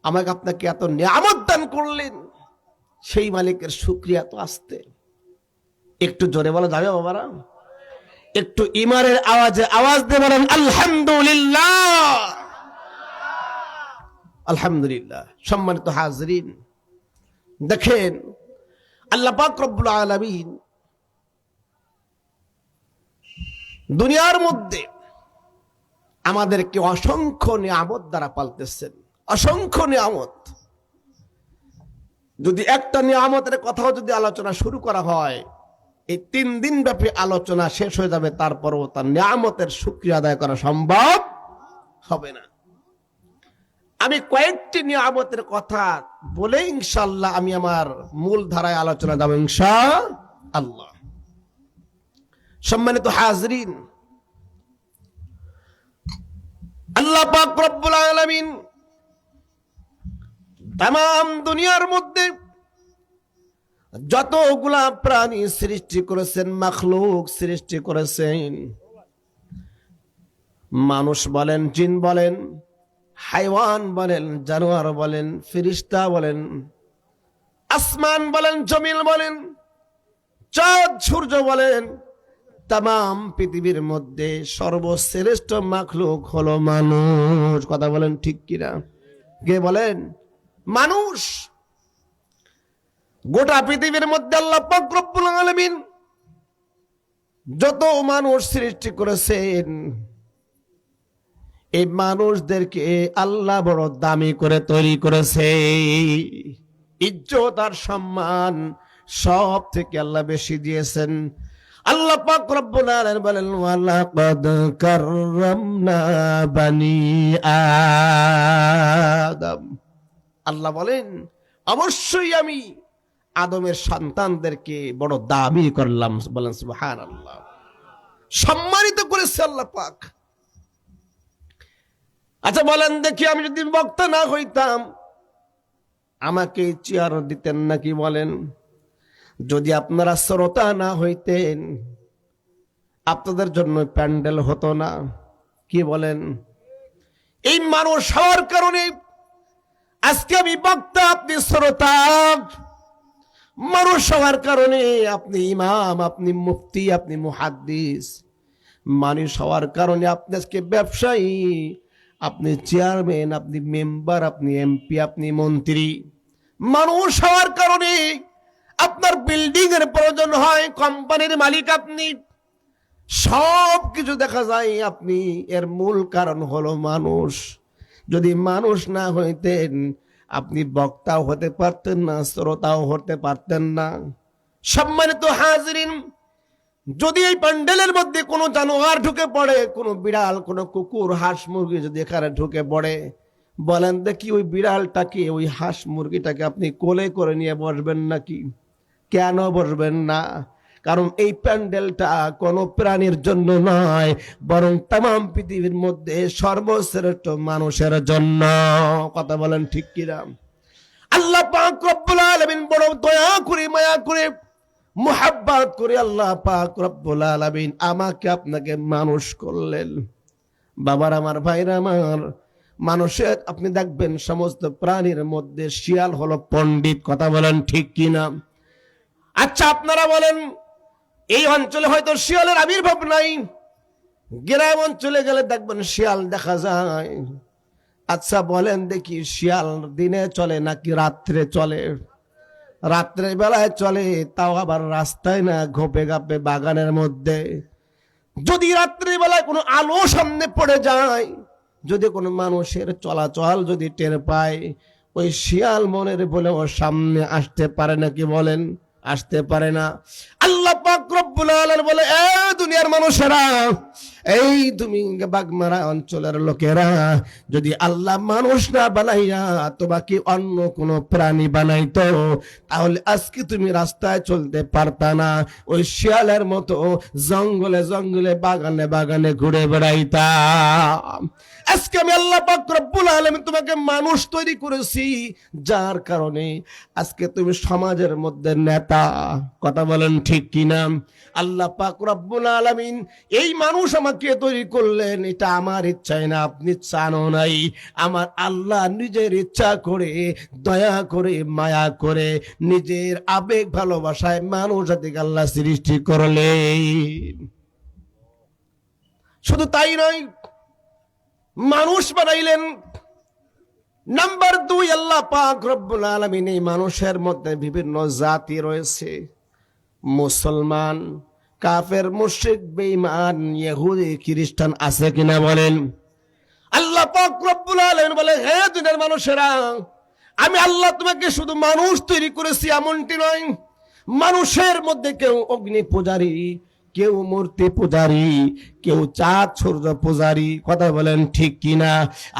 আমাকে আপনাকে এত নিয়ামত দান করলেন, সেই মালিকের শুকরিয়া তো আসতে। একটু জোরে বলা যাবে বাবারা? একটু ইমানের আওয়াজে আওয়াজ দিয়ে বলেন আলহামদুলিল্লাহ। আলহামদুলিল্লাহ। সম্মানিত হাজরিন, দেখেন আল্লাহ পাক রব্বুল আলামিন দুনিয়ার মধ্যে আমাদেরকে অসংখ্য নিয়ামত দ্বারা পালতেছেন, অসংখ্য নিয়ামত। যদি একটা নিয়ামতের কথাও যদি আলোচনা শুরু করা হয়, এই 3 দিন ব্যাপী আলোচনা শেষ হয়ে যাবে, তারপরও তার নিয়ামতের শুকরিয়া আদায় করা সম্ভব হবে না। আমি কয়েকটি নিয়ামতের কথা বলে ইনশাআল্লাহ আমি আমার মূল ধারায় আলোচনা যাব ইনশাআল্লাহ। সম্মানিত হাজরিন, আল্লাহ পাক রব্বুল আলামিন তামাম দুনিয়ার মধ্যে যতগুলা প্রাণী সৃষ্টি করেছেন, মাখলুক সৃষ্টি করেছেন, মানুষ বলেন, জিন বলেন, হাইওয়ান বলেন, জানোয়ার বলেন, ফেরেশতা বলেন, আসমান বলেন, জমিন বলেন, চাঁদ সূর্য বলেন, তামাম পৃথিবীর মধ্যে সর্বশ্রেষ্ঠ মাখলুক হলো মানুষ। কথা বলেন ঠিক কিনা? কে বলেন? মানুষ। গোটা পৃথিবীর মধ্যে আল্লাহ পাক রব্বুল আলামিন যত মানুষ সৃষ্টি করেছেন, এই মানুষদেরকে আল্লাহ বড় দামি করে তৈরি করেছে। ইজ্জত আর সম্মান সব থেকে আল্লাহ বেশি দিয়েছেন। আল্লাহ পাক রব্বুল আলামিন বলেন ওয়ালাকাদ কাররামনা বানি আদম। আল্লাহ বলেন অবশ্যই আমি আদমের সন্তানদেরকে বড় দামি করলাম। বলেন সুবহানাল্লাহ। সম্মানিত করেছে আল্লাহ পাক। আচ্ছা বলেন দেখি, আমি যদি বক্তা না হইতাম আমাকে চেয়ার দিতেন নাকি? বলেন, যদি আপনারা শ্রোতা না হইতেন আপনাদের জন্য প্যান্ডেল হতো না। কি বলেন? এই মানুষ হওয়ার কারণে আজকে আমি বক্তা, আপনি শ্রোতা। মানুষ হওয়ার কারণে আপনি ইমাম, আপনি মুফতি, আপনি মুহাদ্দিস। মানুষ হওয়ার কারণে আপনি আজকে ব্যবসায়ী, আপনি চেয়ারম্যান, আপনি মেম্বার, আপনি এমপি, আপনি মন্ত্রী। মানুষ হওয়ার কারণে আপনার বিল্ডিং এর প্রয়োজন হয়, কোম্পানির মালিক আপনি। সব কিছু দেখা যায় আপনি, এর মূল কারণ হলো মানুষ। যদি মানুষ না হইতেন আপনি বক্তাও হতে পারতেন না, শ্রোতাও হতে পারতেন না। সম্মানিত হাজরিন, যদি এই প্যান্ডেলের মধ্যে কোনো জানোয়ার ঢুকে পড়ে, কোনো বিড়াল, কোনো কুকুর, হাঁস, মুরগি যদি এখানে ঢুকে পড়ে, বলেন দেখি ওই বিড়ালটাকে, ওই হাঁস মুরগিটাকে আপনি কোলে করে নিয়ে বসবেন নাকি? কেন বসবেন না? কারণ এই প্যান্ডেলটা কোনো প্রাণীর জন্য নয়, বরং তামাম পৃথিবীর মধ্যে সর্বশ্রেষ্ঠ মানুষের জন্য। কথা বলেন ঠিক কিনা? আল্লাহ পাক রব্বুল আলামিন বড় দয়া করে, মায়া করে, মুহাব্বত করে আল্লাহ পাক রব্বুল আলামিন আমাকে আপনাকে মানুষ করলেন। বাবার আমার, ভাইরা আমার, মানুষের আপনি দেখবেন সমস্ত প্রাণীর মধ্যে শিয়াল হলো পণ্ডিত, কথা বলেন ঠিক কিনা? আচ্ছা আপনারা বলেন, এই অঞ্চলে হয়তো শিয়ালের আবির্ভাব নাই, গ্রাম অঞ্চলে গেলে দেখবেন শিয়াল দেখা যায়। আচ্ছা বলেন দেখি, শিয়াল দিনে চলে নাকি রাত্রে চলে? রাত্রের বেলায় চলে, তাও আবার রাস্তায় না, ঘোপে ঘাপে বাগানের মধ্যে। যদি রাত্রের বেলায় কোনো আলো সামনে পড়ে যায়, যদি কোনো মানুষের চলাচল যদি টের পায়, ওই শিয়াল মনের বলে ওর সামনে আসতে পারে নাকি বলেন? আসতে পারে না। আল্লাহ পাক রব্বুল আলামিন বলে, এ দুনিয়ার মানুষেরা, এই তুমি বাগমারা অঞ্চলের লোকেরা, যদি আল্লাহ মানুষ না বানাইয়া তোমাকে অন্য কোনো প্রাণী বানাইতো, তাহলে আজকে তুমি রাস্তায় চলতে পারতা না, ওই শিয়ালের মতো জঙ্গলে জঙ্গলে বাগানে বাগানে ঘুরে বেড়াইতা। আজকে আমি আল্লাহ পাক রব্বুল আলামিন তোমাকে মানুষ তৈরি করেছি, যার কারণে আজকে তুমি সমাজের মধ্যে নেতা, কথা বলেন ঠিক কিনা? আল্লাহ পাক রব্বুল আলামিন এই মানুষ আমাকে তৈরি করলেন, এটা আমার ইচ্ছায় না, আপনি চানও নাই। আমার আল্লাহ নিজের ইচ্ছা করে, দয়া করে, মায়া করে, নিজের আবেগ ভালোবাসায় মানুষ জাতিকে আল্লাহ সৃষ্টি করলেন। শুধু তাই নয়, মানুষ বানাইলেন। নাম্বার 2, আল্লাহ পাক রব্বুল আলামিন এই মানুষের মধ্যে বিভিন্ন জাতি রয়েছে। মুসলমান, কাফের, মুশরিক, বেঈমান, ইহুদি, খ্রিস্টান আছে কিনা বলেন? আল্লাহ পাক রব্বুল আলামিন বলে, হে দুনিয়ার মানুষেরা, আমি আল্লাহ তোমাকে শুধু মানুষ তৈরি করেছি এমনটি নয়। মানুষের মধ্যে কেউ অগ্নি পূজারী, কেউ মূর্তি পূজারী, কেউ চাঁদ সূর্য পূজারী, কথা বলেন ঠিক কিনা?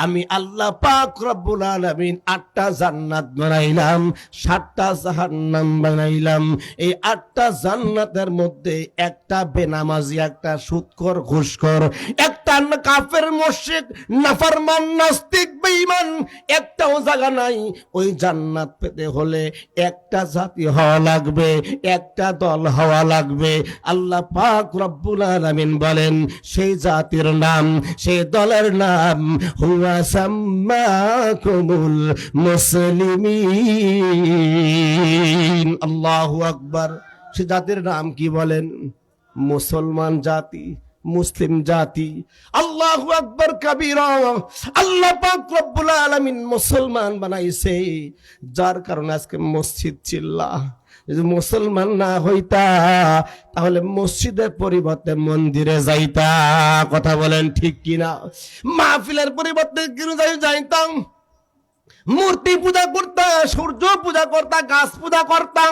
আমি আল্লাহ পাক রব্বুল আলামিন 8টা জান্নাত বানাইলাম, 7টা জাহান্নাম বানাইলাম। এই 8টা জান্নাতের মধ্যে একটা বেনামাজি, একটা সুদখোর, ঘুষখোর, একটা কাফের, মুশরিক, নাফরমান, নাস্তিক, বেঈমান, একটাও জায়গা নাই। ওই জান্নাত পেতে হলে একটা জাতি হওয়া লাগবে, একটা দল হওয়া লাগবে। আল্লাহ পাক রব্বুল আলামিন বলেন, সেই জাতির নাম, সেই দলের নাম, হুয়া সাম্মাকুমুল মুসলিমিন। আল্লাহু আকবার। সেই জাতির নাম কি বলেন? মুসলমান জাতি, মুসলিম জাতি। আল্লাহু আকবার কাবীরা। আল্লাহ পাক রব্বুল আলামিন মুসলমান বানাইছে, যার কারণে আজকে মসজিদ চিল্লা। যদি মুসলমান না হইতা, তাহলে মসজিদের পরিবর্তে মন্দিরে যাইতা, কথা বলেন ঠিক কিনা? মাহফিলের পরিবর্তে যাইতাম, মূর্তি পূজা করতাম, সূর্য পূজা করতাম, গাছ পূজা করতাম।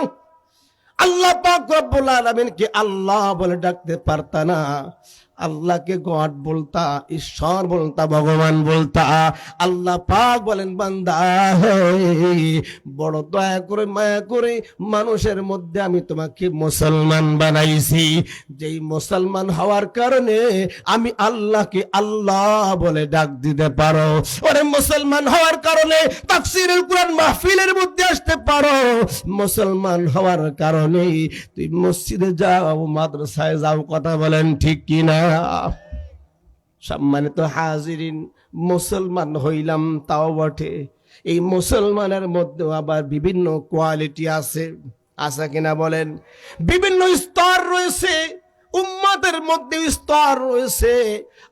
আল্লাহ পাক রব্বুল আলামিন কে আল্লাহ বলে ডাকতে পারতা না। আল্লাহকে গড বলতা, ঈশ্বর বলতা, ভগবান বলতা। আল্লাহ পাক বলেন, বান্দা বড় দয়া করে, মায়া করে মানুষের মধ্যে আমি তোমাকে মুসলমান বানাইছি। যেই মুসলমান হওয়ার কারণে আমি আল্লাহকে আল্লাহ বলে ডাক দিতে পারো। ওরে মুসলমান হওয়ার কারণে তাফসীরুল কুরআন মাহফিলের মধ্যে আসতে পারো। মুসলমান হওয়ার কারণে তুই মসজিদে যাও, মাদ্রাসায় যাও, কথা বলেন ঠিক কিনা? সম্মানিত হাজিরিন, মুসলমান হইলাম তাও বটে, এই মুসলমানের মধ্যে আবার বিভিন্ন কোয়ালিটি আছে, আছে কিনা বলেন? বিভিন্ন স্তর রয়েছে, উম্মতের মধ্যে স্তর রয়েছে।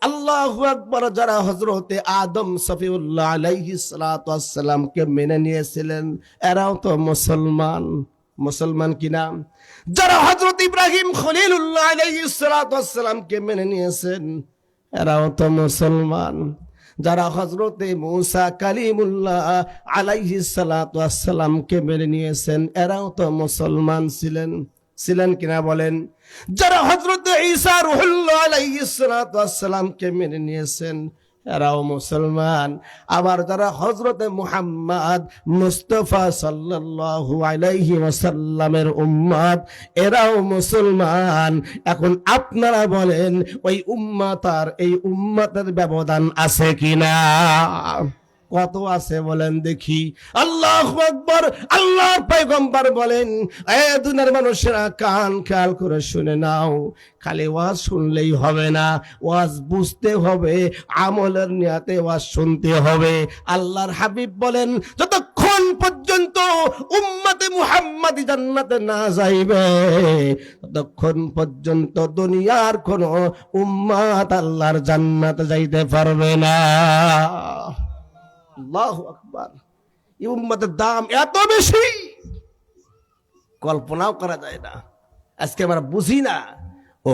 আল্লাহু আকবার। যারা হযরতে আদম সফিউল্লাহ আলাইহিস সালাতু ওয়াস সালামকে মেনে নিয়েছিলেন, এরাও তো মুসলমান। মুসলমান কিনা? যারা হযরত ইব্রাহিম খলিলুল্লাহ আলাইহিস সালাতু ওয়াস সালামকে মেনে নিয়েছেন, এরাও তো মুসলমান। যারা হযরতে মুসা কালিমুল্লাহ আলাইহিস সালাতু ওয়াস সালামকে মেনে নিয়েছেন, এরাও তো মুসলমান ছিলেন। ছিলেন কিনা বলেন? যারা হযরতে ঈসা রূহুল্লাহ আলাইহিস সালাতু ওয়াস সালামকে মেনে নিয়েছেন, এরাও মুসলমান। আবার যারা হযরতে মুহাম্মদ মুস্তাফা সাল্লাল্লাহু আলাইহি ওয়াসাল্লামের উম্মত, এরাও মুসলমান। এখন আপনারা বলেন, ওই উম্মত আর এই উম্মতের ব্যবধান আছে কিনা? কত আছে বলেন দেখি? আল্লাহু আকবার। আল্লাহর পয়গম্বর বলেন, এ দুনিয়ার মানুষেরা কান খেয়াল করে শুনে নাও, খালি ওয়াজ শুনলেই হবে না, ওয়াজ বুঝতে হবে, আমলের নিয়াতে ওয়াজ শুনতে হবে। আল্লাহর হাবিব বলেন, যতক্ষণ পর্যন্ত উম্মতে মুহাম্মাদি জান্নাতে না যাইবে ততক্ষণ পর্যন্ত দুনিয়ার কোন উম্মত আল্লাহর জান্নাতে যাইতে পারবে না। আল্লাহু আকবার। এই উম্মতের দাম এত বেশি কল্পনাও করা যায় না। আজকে আমরা বুঝি না।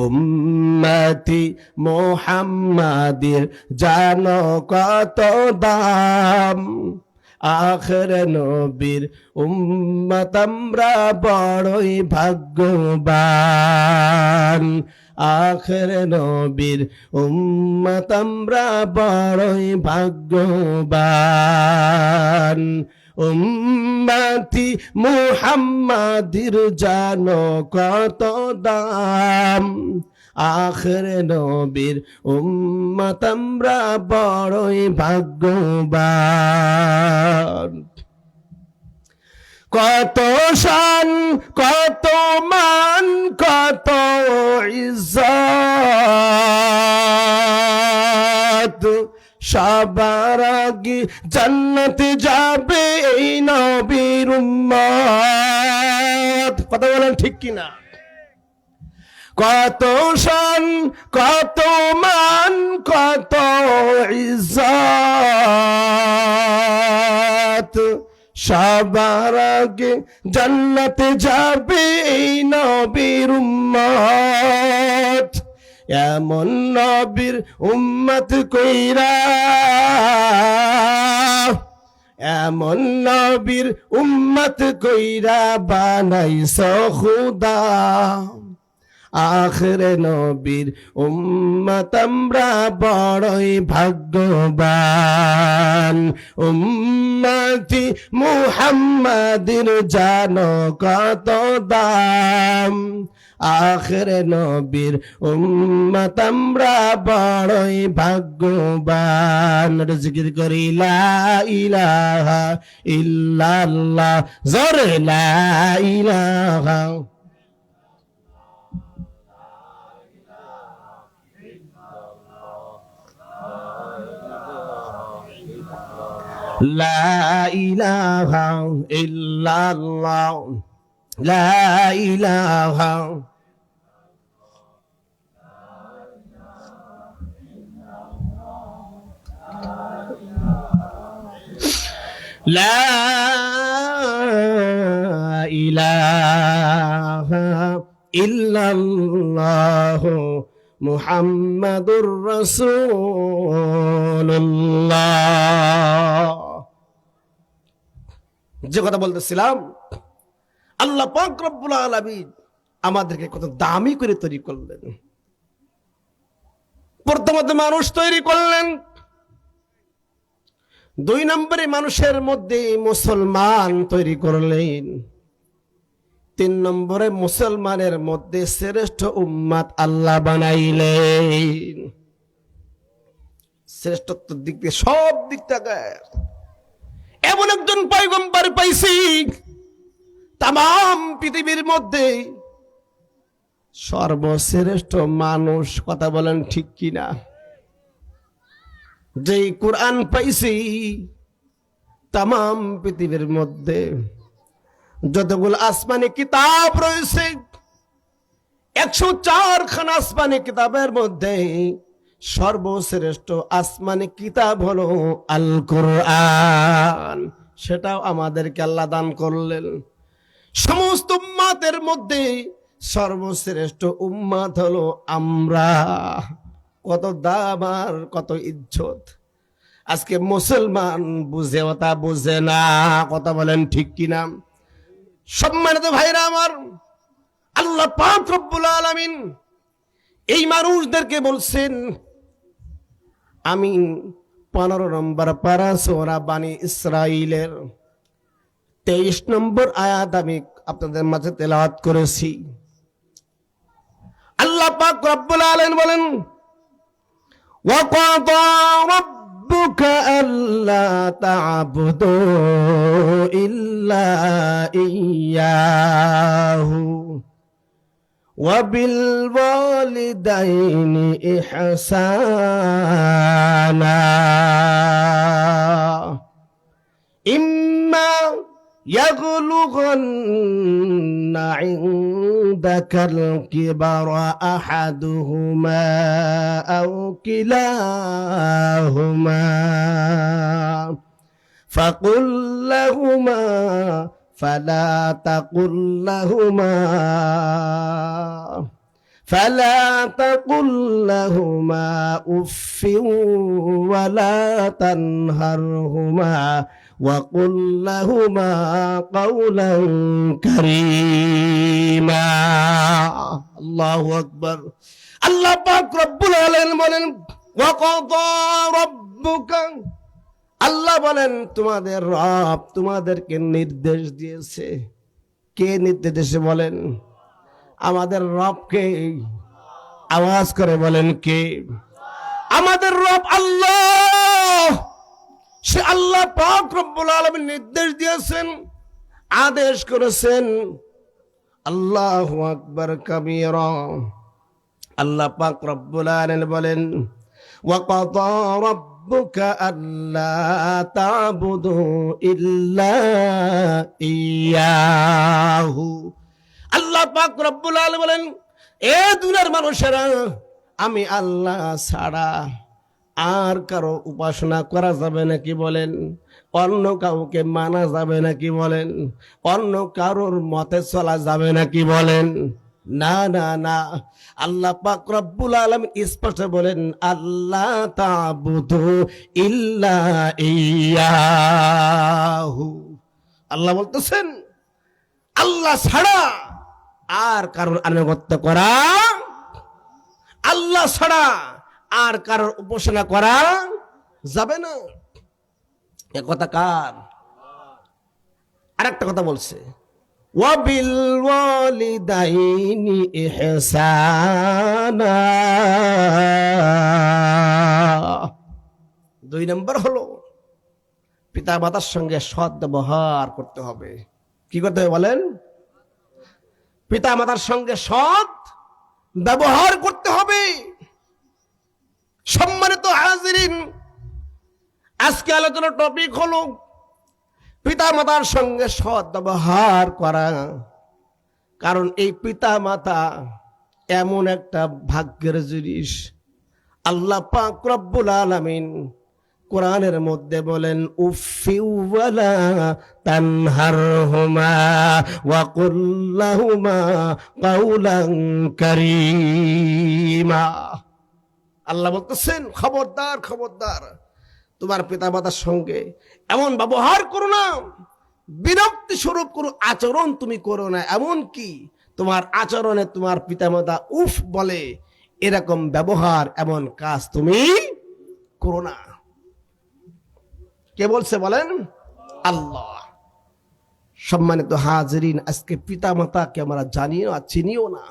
উম্মতি মুহাম্মাদের জানো কত দাম, আখির নবীর উম্মত আমরা বড়ই ভাগ্যবান। আখির নবীর উম্মত আমরা বড়ই ভাগ্যবান। উম্মতি মুহাম্মাদির জানো কত দাম, আখির নবীর উম্মত আমরা বড়ই ভাগ্যবান। কত শান, কত মান, কত ইজ্জত, সবার আগে জান্নাতে যাবে এই নবীর উম্মত। কথা বলেন ঠিক কিনা? কত শান, কত মান, কত ইজ্জত, সবার আগে জান্নাতে যাবে এই নবীর উম্মত। এমন নবীর উম্মত কইরা, এমন নবীর উম্মত কইরা বানাইছো খুদা। আখির নবীর উম্মত আমরা বড়ই ভাগ্যবান। উম্মতি মুহাম্মাদির জানো কত দাম, আখির নবীর উম্মত আমরা বড়ই ভাগ্যবান। জিকির করি লা ইলাহা ইল্লাল্লাহ, জোরে লা ইলাহা লা ইলাহা ইল্লাল্লাহ, লা ইলাহা লা ইলাহা ইল্লাল্লাহ মুহাম্মাদুর রাসূলুল্লাহ। যে কথা বলতেছিলাম, আল্লাহ পাক রব্বুল আলামিন আমাদেরকে কত দামি করে তৈরি করলেন। প্রথমত মানুষ তৈরি করলেন, 2 নম্বরে মানুষের মধ্যে মুসলমান তৈরি করলেন, 3 নম্বরে মুসলমানের মধ্যে শ্রেষ্ঠ উম্মত আল্লাহ বানাইলেন। শ্রেষ্ঠত্বের দিক দিয়ে, সব দিক থেকে এমন একজন পয়গম্বর পাইছি তাম পৃথিবীর মধ্যে সর্বশ্রেষ্ঠ মানুষ। কথা বলেন ঠিক কিনা? যেই কোরআন পাইছি তাম পৃথিবীর মধ্যে যতগুলো আসমানি কিতাব রয়েছে, 104 খানা আসমানি কিতাবের মধ্যে সর্বশ্রেষ্ঠ আসমানি কিতাব হলো আল কোরআন। সেটাও আমাদেরকে আল্লাহ দান করলেন। সমস্ত উম্মাতের মধ্যে সর্বশ্রেষ্ঠ উম্মাত হলো আমরা। কত দাম আর কত ইজ্জত। আজকে মুসলমান বুঝে ওটা বুঝে না। কথা বলেন ঠিক কিনা? সম্মানিত ভাইরা আমার, আল্লাহ পাক রব্বুল আলামিন এই মানুষদেরকে বলছেন, আমি 15 নম্বর পারা সূরা বানি ইসরাইলের 23 নম্বর আয়াত আমি আপনাদের মাঝে তেলাওয়াত করেছি। আল্লাহ পাক রব্বুল আলামিন বলেন, ওয়া ক্বাদা রাব্বুকা ربك ألا تعبدوا إلا إياه وبالوالدين إحسانا إما يبلغن عندك الكبر أحدهما أو كلاهما فقل لهما فلا تقل لهما أف ولا تنهرهما وقل لهما قولا كريما الله أكبر আল্লাহ পাক রব্বুল আলামিন বলেন ওয়াকাদা রাব্বুকা আল্লাহ বলেন তোমাদের রব তোমাদেরকে নির্দেশ দিয়েছে। কে নির্দেশ দিয়েছে বলেন? আমাদের রবকে আওয়াজ করে বলেন কে? আমাদের রব আল্লাহ। সে আল্লাহ পাক রব্বুল আলামিন নির্দেশ দিয়েছেন, আদেশ করেছেন। আল্লাহু আকবার কাবীরা। আল্লাহ পাক রব্বুল আলামিন বলেন ওয়াকাদা রাব্বুকা আল্লা তা'বুদু ইল্লা ইয়াহু। আল্লাহ পাক রব্বুল আলামিন বলেন এ দুনিয়ার মানুষেরা, আমি আল্লাহ ছাড়া আর কারো উপাসনা করা যাবে নাকি বলেন? অন্য কাউকে মানা যাবে নাকি বলেন? অন্য কারোর মতে চলা যাবে নাকি বলেন? না না না, আল্লাহ পাক রব্বুল আলামিন স্পষ্ট বলেন আল্লাহ তা'বুদু ইল্লা ইয়াহু। আল্লাহ বলতেছেন আল্লাহ ছাড়া আর কারোর আনুগত্য করা, আল্লাহ ছাড়া আর কারোর উপাসনা করা যাবে না। এ কথা কার? আরেকটা কথা বলছে ওয়াবিল ওয়ালিদাইনি ইহসানা। 2 নম্বর হলো পিতা মাতার সঙ্গে সৎ ব্যবহার করতে হবে। কি করতে হবে বলেন? পিতা মাতার সঙ্গে সৎ ব্যবহার করতে হবে। সম্মানিত হাজিরিন, আজকে আলোচনার টপিক হলো পিতা মাতার সঙ্গে সৎ ব্যবহার করা। কারণ এই পিতা মাতা এমন একটা ভাগ্যের জিনিস। আল্লাহ পাক রব্বুল আলামিন কোরআনের মধ্যে বলেন উফি ওয়ালা তানহারহুমা ওয়া কুল লাহুমা কাওলান কারীমা। আল্লাহ বলতেছেন খবরদার খবরদার, তোমার পিতা মাতার সঙ্গে এমন ব্যবহার করো না, বিরক্তি স্বরূপ কোনো আচরণ তুমি করো না। এমন কি তোমার আচরণে তোমার পিতা মাতা উফ বলে এরকম ব্যবহার, এমন কাজ তুমি করো না। কে বলছে বলেন? আল্লাহ। সম্মানিত হাজিরিন, আজকে পিতা মাতাকে আমরা জানিও আর চিনিও না।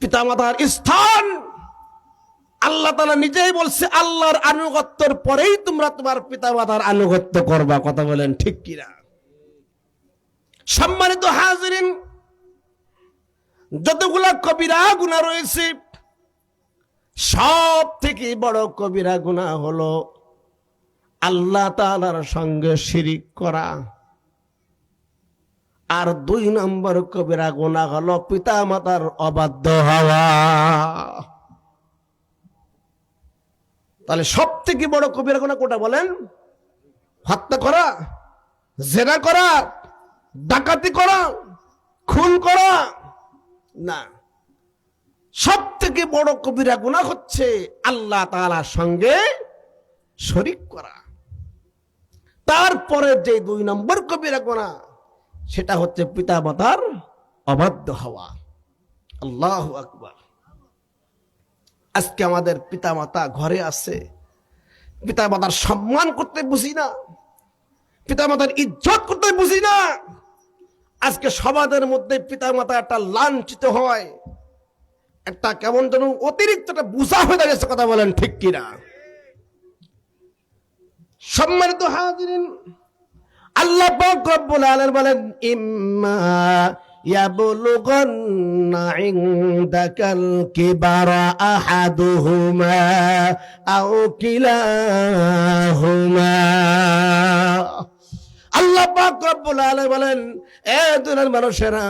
পিতা মাতার স্থান আল্লাহ তাআলা নিজেই বলছে আল্লাহর আনুগত্যের পরেই তোমরা তোমার পিতা মাতার আনুগত্য করবা। কথা বলেন ঠিক কিনা? সম্মানিত হাজিরিন, যতগুলা কবিরা গুনাহ রয়েছে সব থেকে বড় কবিরা গুনাহ হলো আল্লাহ তাআলার সঙ্গে শিরিক করা। আর 2 নম্বর কবিরা গুনাহ হলো পিতা মাতার অবাধ্য হওয়া। তাহলে সব থেকে বড় কবিরা গুনাহ কোনটা বলেন? হত্যা করা, জেনা করা, ডাকাতি করা, খুন করা না। সব থেকে বড় কবিরা গুনাহ হচ্ছে আল্লাহ তাআলার সঙ্গে শরীক করা। তারপরে যে 2 নম্বর কবিরা গুনাহ সেটা হচ্ছে পিতা মাতার অবাধ্য হওয়া। আল্লাহু আকবার। আজকে আমাদের পিতা মাতা ঘরে আছে, পিতা মাতার সম্মান করতে বুঝি না, পিতা মাতার ইজ্জত করতে বুঝি না। আজকে সমাজের মধ্যে পিতা মাতা একটা লাঞ্ছিত হয়, একটা কেমন যেন অতিরিক্ত একটা বোঝা হয়ে দাঁড়িয়েছে। কথা বলেন ঠিক কিনা? সম্মানিত হাজিরিন, আল্লাহ পাক রব্বুল আলামিন বলেন ইম্মা ইয়াবলুগান্না ইনদাকাল কিবারা আহাদুহুমা আও কিলাহুমা। আল্লাহ পাক রব্বুল আলামিন বলেন, এ দুনিয়ার মানুষেরা,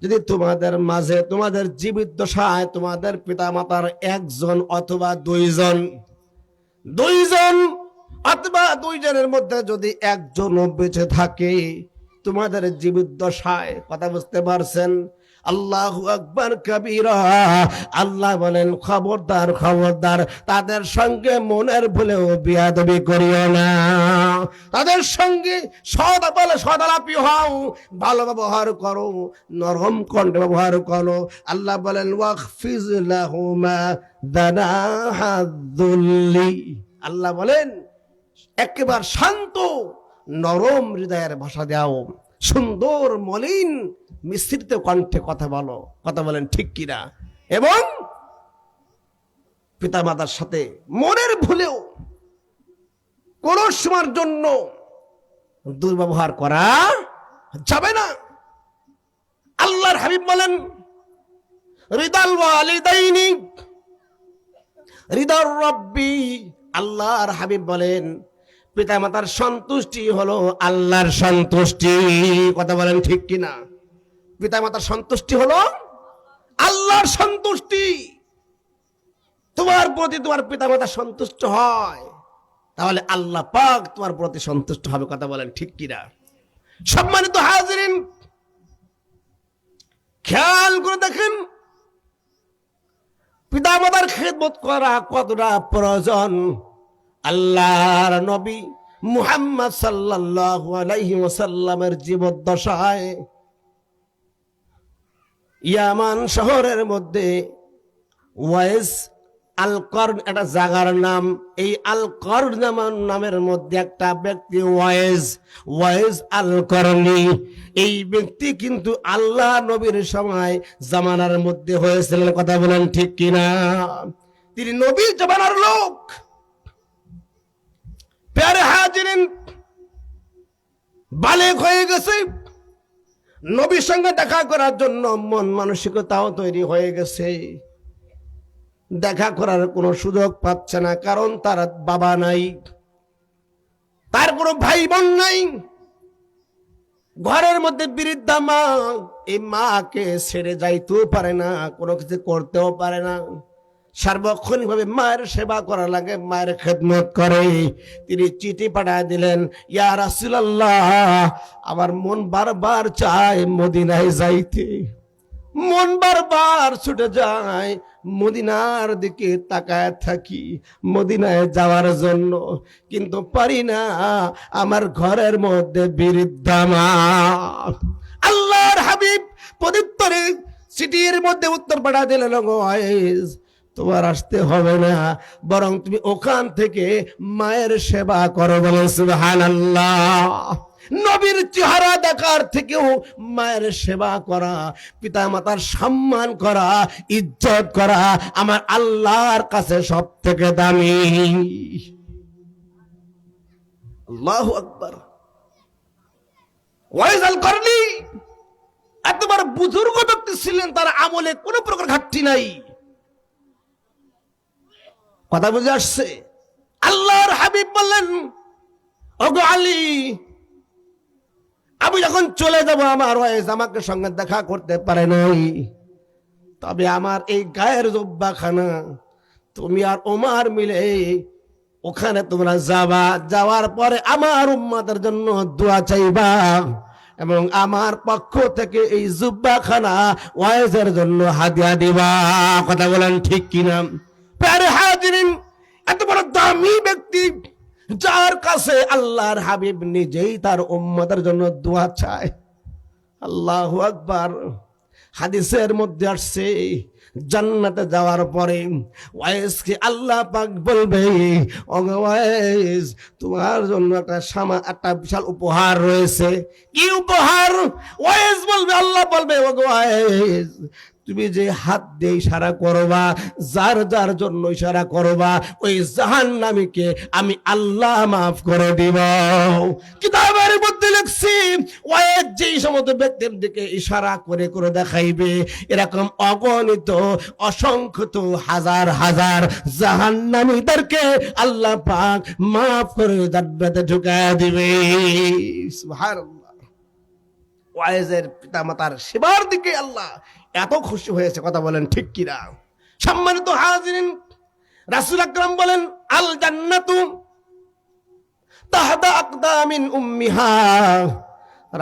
যদি তোমাদের মাঝে তোমাদের জীবিত দশায় তোমাদের পিতামাতার একজন অথবা দুইজন অথবা দুইজনের মধ্যে যদি একজনও বেঁচে থাকে তোমাদের জীবিত দশায়, কথা বুঝতে পারছেন? আল্লাহু আকবার কাবীরা। আল্লাহ বলেন খবরদার খবরদার, তাদের সঙ্গে মনের ভুলেও বিয়াদবি করিও না। তাদের সঙ্গে সদালাপি হও, ভালো ব্যবহার করো, নরম কণ্ঠে ব্যবহার করো। আল্লাহ বলেন ওয়াখফিজ লাহুমা দানাহাযুল্লি। আল্লাহ বলেন একেবারে শান্ত নরম হৃদয়ের ভাষা দাও, সুন্দর মলিন মিশ্রিত কণ্ঠে কথা বলো। কথা বলেন ঠিক কিনা? এবং পিতামাতার সাথে মনের ভুলেও কোন সময়ের জন্য দুর্ব্যবহার করা যাবে না। আল্লাহর হাবিব বলেন রিদাল ওয়ালিদাইনি রিদার রব্বি। আল্লাহর হাবিব বলেন পিতামাতার সন্তুষ্টি হলো আল্লাহর সন্তুষ্টি। কথা বলেন ঠিক কিনা? পিতামাতার সন্তুষ্টি হলো আল্লাহর সন্তুষ্টি। তোমার প্রতি তোমার পিতামাতা সন্তুষ্ট হয়, তাহলে আল্লাহ পাক তোমার প্রতি সন্তুষ্ট হবে। কথা বলেন ঠিক কিনা? সম্মানিত হাজিরিন, খেয়াল করে দেখেন পিতামাতার খেদমত করা কতটা প্রয়োজন। আল্লাহর নবী মুহাম্মদ সাল্লাল্লাহু আলাইহি ওয়াসাল্লামের জীবদ্দশায় ইয়ামান শহরের মধ্যে ওয়াইস আল কর্ন একটা জায়গার নাম। এই আল কর্ন নামের মধ্যে একটা ব্যক্তি ওয়াইস আল কর্নি। এই ব্যক্তি কিন্তু আল্লাহ নবীর সময় জামানার মধ্যে হয়েছিলেন। কথা বলেন ঠিক কিনা? তিনি নবীর জামানার লোক। প্যারে হাজিরিন, বালেগ হয়ে গেছে, নবীর সঙ্গে দেখা করার জন্য মন মানসিকতাও তৈরি হয়ে গেছে। দেখা করার কোনো সুযোগ পাচ্ছে না, কারণ তার বাবা নাই, তার কোনো ভাই বোন নাই। ঘরের মধ্যে বৃদ্ধা মা, এই মাকে ছেড়ে যাইতেও পারে না, কোনো কিছু করতেও পারে না। সার্বক্ষণিক ভাবে মায়ের সেবা করা লাগে, মায়ের খেদমত করে। তিনি চিঠি পাঠায় দিলেন, ইয়া রাসূলুল্লাহ, আমার মন বারবার চায় মদিনায় যাইতে, মন বারবার ছুটে যায়, মদিনার দিকে তাকায় থাকি মদিনায় যাওয়ার জন্য, কিন্তু পারি না, আমার ঘরের মধ্যে বৃদ্ধা মা। আল্লাহর হাবিব প্রত্যুত্তরে চিঠির মধ্যে উত্তর পাঠা দিলেন, ওয়াইস, তোমার আসতে হবে না, বরং তুমি ওখান থেকে মায়ের সেবা করো। বলো সুবহানাল্লাহ। নবীর চেহারা দেখার থেকেও মায়ের সেবা করা, পিতা মাতার সম্মান করা, ইজ্জত করা আমার আল্লাহর কাছে সব থেকে দামি। আল্লাহু আকবার। ওয়াইস আল করনি এতবার বুজুর্গ ব্যক্তি ছিলেন, তার আমলে কোনো প্রকার ঘাটতি নাই। কথা বুঝে আসছে? আল্লাহর হাবিব বললেন, ওগো আলী, আমি যখন চলে যাব, আমার ওয়াইস আমাকে সঙ্গে দেখা করতে পারে নাই, তবে আমার এই গায়ের জুব্বাখানা তুমি আর ওমর মিলে ওখানে তোমরা যাবা, যাওয়ার পরে আমার উম্মতের জন্য দোয়া চাইবা এবং আমার পক্ষ থেকে এই জুব্বাখানা ওয়াইসের জন্য হাদিয়া দিবা। কথা বলেন ঠিক কিনা? প্যারে হাজিরিন, এত বড় দামি ব্যক্তি যার কাছে আল্লাহর হাবিব নিজেই তার উম্মতের জন্য দোয়া চায়। আল্লাহু আকবার। হাদিসের মধ্যে আসছে, জান্নাতে যাওয়ার পরে ওয়াইসকে আল্লাহ পাক বলবে, ওগো ওয়াইস, তোমার জন্য একটা বিশাল উপহার রয়েছে। কি উপহার? ওয়াইস বলবে, আল্লাহ বলবে, ওগো ওয়াইস, তুমি যে হাত দিয়ে ইশারা করবা, যার যার জন্য ইশারা করবা, ওই জাহান্নামীকে আমি আল্লাহ মাফ করে দিব। কিতাবের মধ্যে লিখছি, ওই যেই সমস্ত ব্যক্তির দিকে ইশারা করে করে দেখাইবে, এরকম অগণিত অসংখ্য হাজার হাজার জাহান্নামীদেরকে আল্লাহ পাক মাফ করে জান্নাতে ঢুকায় দিবে। সুবহানাল্লাহ। ওয়াইজের পিতামাতার সেবার দিকে আল্লাহ এত খুশি হয়েছে, কথা বলেন ঠিক কিনা? সম্মানিত হাজিরিন, রাসূল আকরাম বলেন, আল জান্নাতু তাহতা আকদামিন উম্মিহা।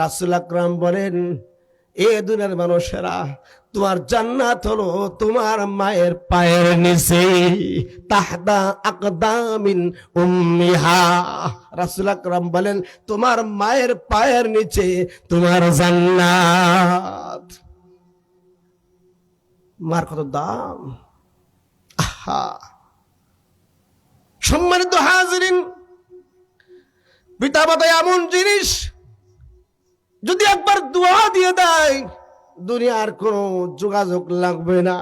রাসূল আকরাম বলেন, এ দুনিয়ার মানুষেরা, তোমার জান্নাত হলো তোমার মায়ের পায়ের নিচে। তাহতা আকদামিন উম্মিহা। রাসূল আকরাম বলেন, তোমার মায়ের পায়ের নিচে তোমার জান্নাত। মার কত দাম! আহা! সম্মানিত হাজিরিন, পিতা মাতা এমন জিনিস, যদি একবার দোয়া দিয়ে দেয়, দুনিয়ার কোনো যোগাযোগ লাগবে না,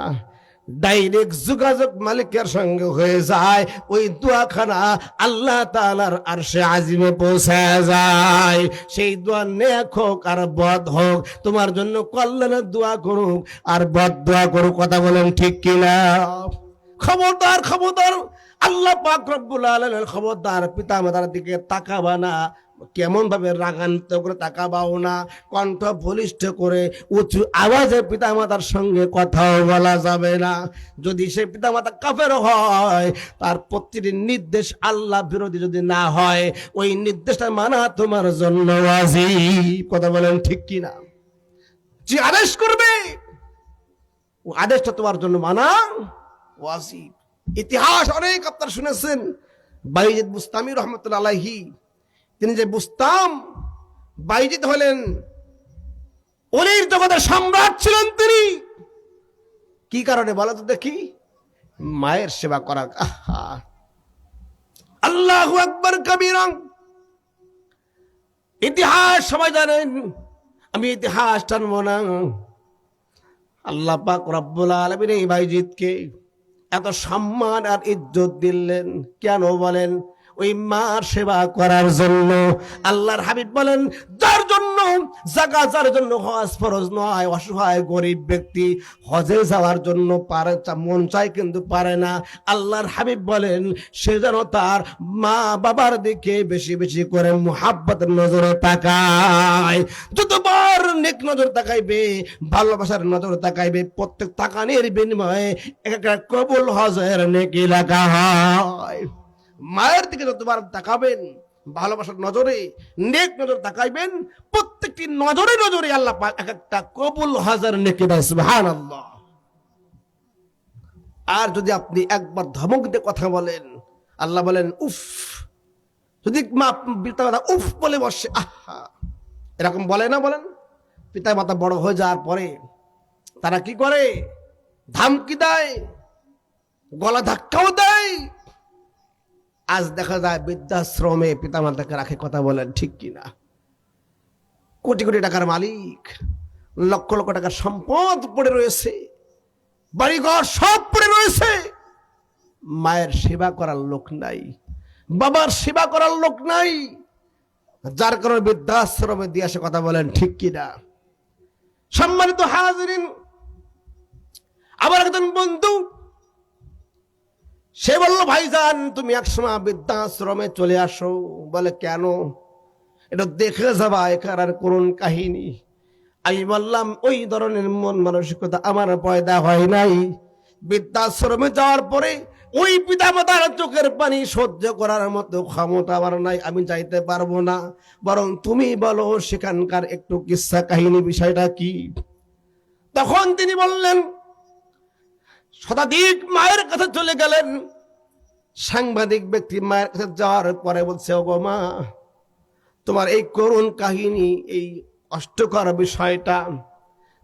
ডাইরেক্ট যোগাযোগ মালিকের সঙ্গে হয়ে যায়। ওই দোয়াখানা আল্লাহ তাআলার আরশে আজিমে পৌঁছে যায়। সেই দোয়া নেক হোক আর বদ হোক, তোমার জন্য কল্যাণের দোয়া করুক আর বদ দোয়া করুক, কথা বলেন ঠিক কিনা? খবরদার, খবরদার, আল্লাহ পাক রব্বুল আলামিন খবরদার পিতা মাতার দিকে তাকাবা না। কেমন ভাবে রাগান্বিত করে তাকাবাও না, কণ্ঠ বলিষ্ঠ করে উঁচু আওয়াজে পিতামাতার সঙ্গে কথাও বলা যাবে না। যদি সে পিতামাতা কাফের হয়, তার প্রতিটি নির্দেশ আল্লাহ বিরোধী যদি না হয়, ওই নির্দেশটা মানা তোমার জন্য ওয়াজিব, কথা বলেন ঠিক কিনা? যে আদেশ করবে, ও আদেশটা তোমার জন্য মানা ওয়াজিব। ইতিহাস অনেক আপনারা শুনেছেন, বাইজিদ বুস্তামি রহমতুল্লাহ আলাইহি, তিনি যে বুস্তাম, বাইজিদ হলেন অলির জগতের সম্রাট ছিলেন। তিনি কি কারণে বলা তো দেখি? মায়ের সেবা করা। আল্লাহু আকবার কবীরা। ইতিহাস সবাই জানেন, আমি ইতিহাস টানবো না। আল্লাহ পাক রব্বুল আলামিন এই বাইজিদকে এত সম্মান আর ইজ্জত দিলেন কেন বলেন? ওই মার সেবা করার জন্য। আল্লাহর হাবিব বলেন, যার জন্য জাকাত, যার জন্য হজ ফরজ নয়, অসহায় গরিব ব্যক্তি হজে যাওয়ার জন্য পারে, মন চায় কিন্তু পারে না, আল্লাহর হাবিব বলেন সে যেন তার মা বাবার দিকে বেশি বেশি করে মুহাব্বতের নজরে তাকায়। যতবার নেক নজর তাকাইবে, ভালোবাসার নজর তাকাইবে, প্রত্যেক তাকানের বিনিময়ে একটা কবুল হজের নেকি লেখা হয়। মায়ের দিকে যতবার তাকাবেন ভালোবাসার নজরে, নেক নজর তাকাইবেন, প্রত্যেকটি নজরে নজরে আল্লাহ পাক এক একটা কবুল হজের নেকি দেয়। সুবহানাল্লাহ। আর যদি আপনি একবার ধমক দিয়ে কথা বলেন, আল্লাহ বলেন উফ। যদি পিতা মাতা উফ বলে বসে, আহা, এরকম বলে না? বলেন, পিতা মাতা বড় হয়ে যাওয়ার পরে তারা কি করে? ধামকি দেয়, গলা ধাক্কাও দেয়। আজ দেখা যায় বৃদ্ধাশ্রমে পিতামাতাকে রাখে, কথা বলেন ঠিক কিনা? কোটি কোটি টাকার মালিক, লক্ষ লক্ষ টাকার সম্পদ পড়ে রয়েছে, বাড়িঘর সব পড়ে রয়েছে, মায়ের সেবা করার লোক নাই, বাবার সেবা করার লোক নাই, যার কারণে বৃদ্ধাশ্রমে দিয়ে আসে, কথা বলেন ঠিক কিনা? সম্মানিত হাজিরিন, আবার একজন বন্ধু সে বলল, ভাইজান তুমি একসময় বৃদ্ধাশ্রমে চলে আসো। বলে কেন? এটা দেখে যাবা, এখানের করুণ কাহিনী। আমি বললাম, ওই ধরনের মন মানসিকতা আমার পয়দা হয় নাই। বৃদ্ধাশ্রমে যাওয়ার পরে ওই পিতামাতার চোখের পানি সহ্য করার মতো ক্ষমতা আমার নাই, আমি যাইতে পারবো না। বরং তুমি বলো সেখানকার একটু কিসসা কাহিনী, বিষয়টা কি? তখন তিনি বললেন, শতাধিক মায়ের কাছে চলে গেলেন। সাংবাদিক ব্যক্তি মায়ের কাছে যাওয়ার পরে বলছে, ওগো মা, তোমার এই করুণ কাহিনী, এই কষ্টকর বিষয়টা,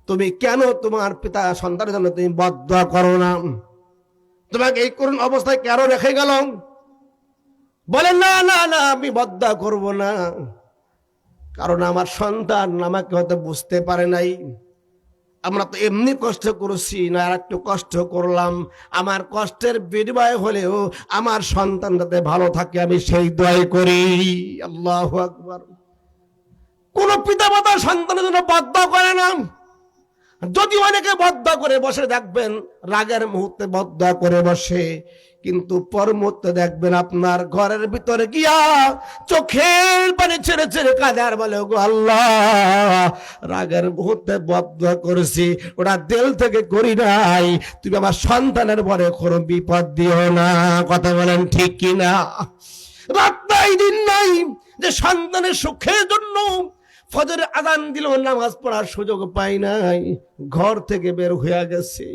তুমি কেন তোমার পিতা সন্তানের জন্য তুমি বদদোয়া করো না? তোমাকে এই করুণ অবস্থায় কেন রেখে গেল? বলে, না না না, আমি বদদোয়া করব না, কারণ আমার সন্তান আমাকে হয়তো বুঝতে পারে নাই, আমরা তো এমনি কষ্ট করেছি না, আর একটু কষ্ট করলাম, আমার কষ্টের বিনিময় হলেও আমার সন্তান যাতে ভালো থাকে আমি সেই দোয়াই করি। আল্লাহু আকবার। কোন পিতা মাতা সন্তানের জন্য বদদোয়া করে না। যদি অনেকে বদদোয়া করে বসে দেখবেন, রাগের মুহূর্তে বদদোয়া করে বসে, কিন্তু পর মুহূর্তে দেখবেন আপনার ঘরের ভিতরে গিয়া চোখের পানি ছেড়ে ছেড়ে কাঁদে আর বলে, গো আল্লাহ, রাগের মুহূর্তে বদদোয়া করেছি, ওটা দিল থেকে করি নাই, তুমি আমার সন্তানের পরে কোনো বিপদ দিও না। কথা বলেন ঠিক কিনা? রাত নাই দিন নাই যে সন্তানের সুখের জন্য ফজরের আযান দিল, নামাজ পড়ার সুযোগ পাই নাই, ঘর থেকে বের হয়ে গেছে,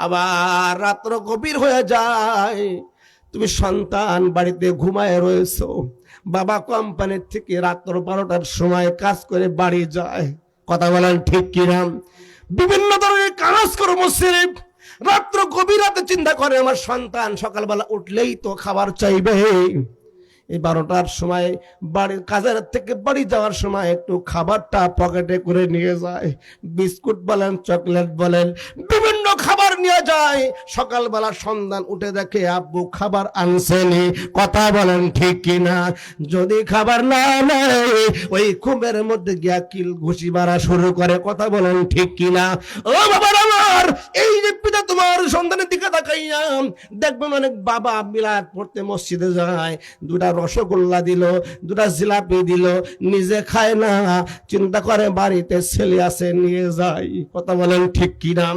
আবার রাত্র গভীর হয়ে যায়, তুমি সন্তান বাড়িতে ঘুমায় রয়েছো, বাবা কোম্পানির থেকে রাত্র 12টার সময় কাজ করে বাড়ি যায়। কথা বলেন ঠিক কিনা? বিভিন্ন ধরনের কাজ কর্ম সেরে রাত্র গভীর রাতে চিন্তা করে আমার সন্তান সকালবেলা উঠলেই তো খাবার চাইবে। এই 12টার সময় বাড়ির কাজের থেকে বাড়ি যাওয়ার সময় একটু খাবারটা পকেটে করে নিয়ে যায়, বিস্কুট বলেন, চকলেট বলেন, বিভিন্ন খাবার নিয়ে যায়। সকালবেলা সন্তান উঠে দেখে আব্বু খাবার আনছেনি। কথা বলেন ঠিক কিনা? যদি খাবার না নেয় ওই খুবের মধ্যে গিয়া কিল ঘুষি মারা শুরু করে। কথা বলেন ঠিক কিনা? ও বাবা আমার, এই যে পিতা তোমার সন্তানের দিকে তাকাইয়া দেখবেন অনেক বাবা মিলাদ পড়তে মসজিদে যায়, দুটা রসগোল্লা দিল, দুটা জিলাপি দিল, নিজে খায় না, চিন্তা করে বাড়িতে ছেলে আছে নিয়ে যায়। কথা বলেন ঠিক কিনা?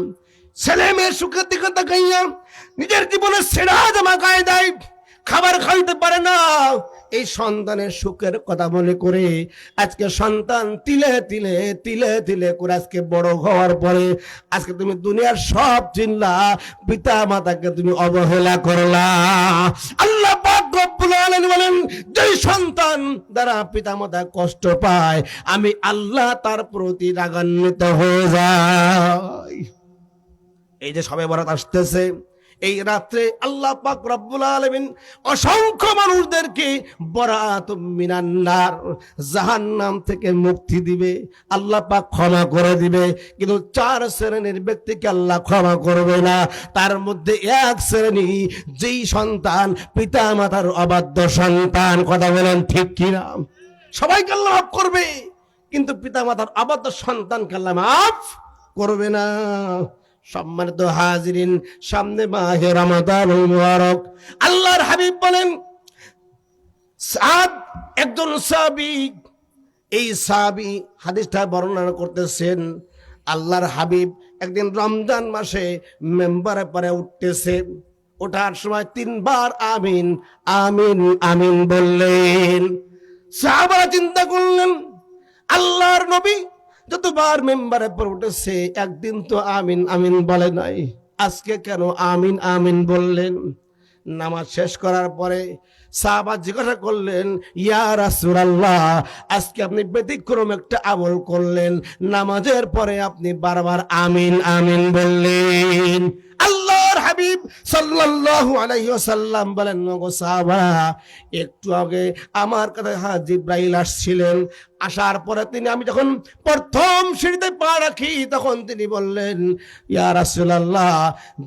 ছেলে মেয়ের সুখের দিকে তাকাইয়া নিজের জীবনে ছেঁড়া জামা গায়ে দেয়, খাবার খাইতে পারে না। এই সন্তানের সুখের কথা মনে করে আজকে সন্তান তিলে তিলে তিলে তিলে করে আজকে বড় হওয়ার পরে আজকে তুমি দুনিয়ার সব চিনলা, পিতা মাতাকে তুমি অবহেলা করলা। আল্লাহ পাক রব্বুল আলামিন বলেন, যে সন্তান দ্বারা পিতা মাতা কষ্ট পায় আমি আল্লাহ তার প্রতি রাগান্বিত হয়ে যাই। এই যে সবে বরাত আসতেছে, এই রাত্রে আল্লাহ পাক রব্বুল আলামিন অসংখ্য মানুষদেরকে বরাতুম মিনান নার, জাহান্নাম থেকে মুক্তি দিবে, আল্লাহ পাক ক্ষমা করে দিবে। কিন্তু 4 শ্রেণীর ব্যক্তিকে আল্লাহ ক্ষমা করবে না। তার মধ্যে এক শ্রেণী, যেই সন্তান পিতা মাতার অবাধ্য সন্তান। কথা বলেন ঠিক কিনা? সবাইকে আল্লাহ মাফ করবে, কিন্তু পিতা মাতার অবাধ্য সন্তানকে আল্লাহ মাফ করবে না। সম্মানিত হাজিরিন, সামনে মাহে রমাদানুল মুবারক। আল্লাহর হাবিব বলেন, সাদ একজন সাহাবী, এই সাহাবী হাদিসটা বর্ণনা করতেছেন, আল্লাহর হাবিব একদিন রমজান মাসে মেম্বারে পরে উঠতেছে, ওঠার সময় 3 বার আমিন আমিন আমিন বললেন। সাহাবারা চিন্তা করলেন, আল্লাহর নবী যতবার মেম্বারে পর উঠেছে একদিন তো আমিন আমিন বলে নাই, আজকে কেন আমিন আমিন বললেন? নামাজ শেষ করার পরে সাহাবা জিজ্ঞাসা করলেন, ইয়া রাসূলুল্লাহ, আজকে আপনি ব্যতিক্রম একটা আমল করলেন, নামাজের পরে আপনি বারবার আমিন আমিন বললেন। আল্লাহর হাবিব সাল্লাল্লাহু আলাইহি ওয়াসাল্লাম বলেন, ওগো সাহাবা, একটু আগে আমার কাছে জিবরাইল আসছিলেন, আসার পরে আমি যখন প্রথম সিঁড়িতে পা রাখি তখন তিনি বললেন, ইয়া রাসূলুল্লাহ,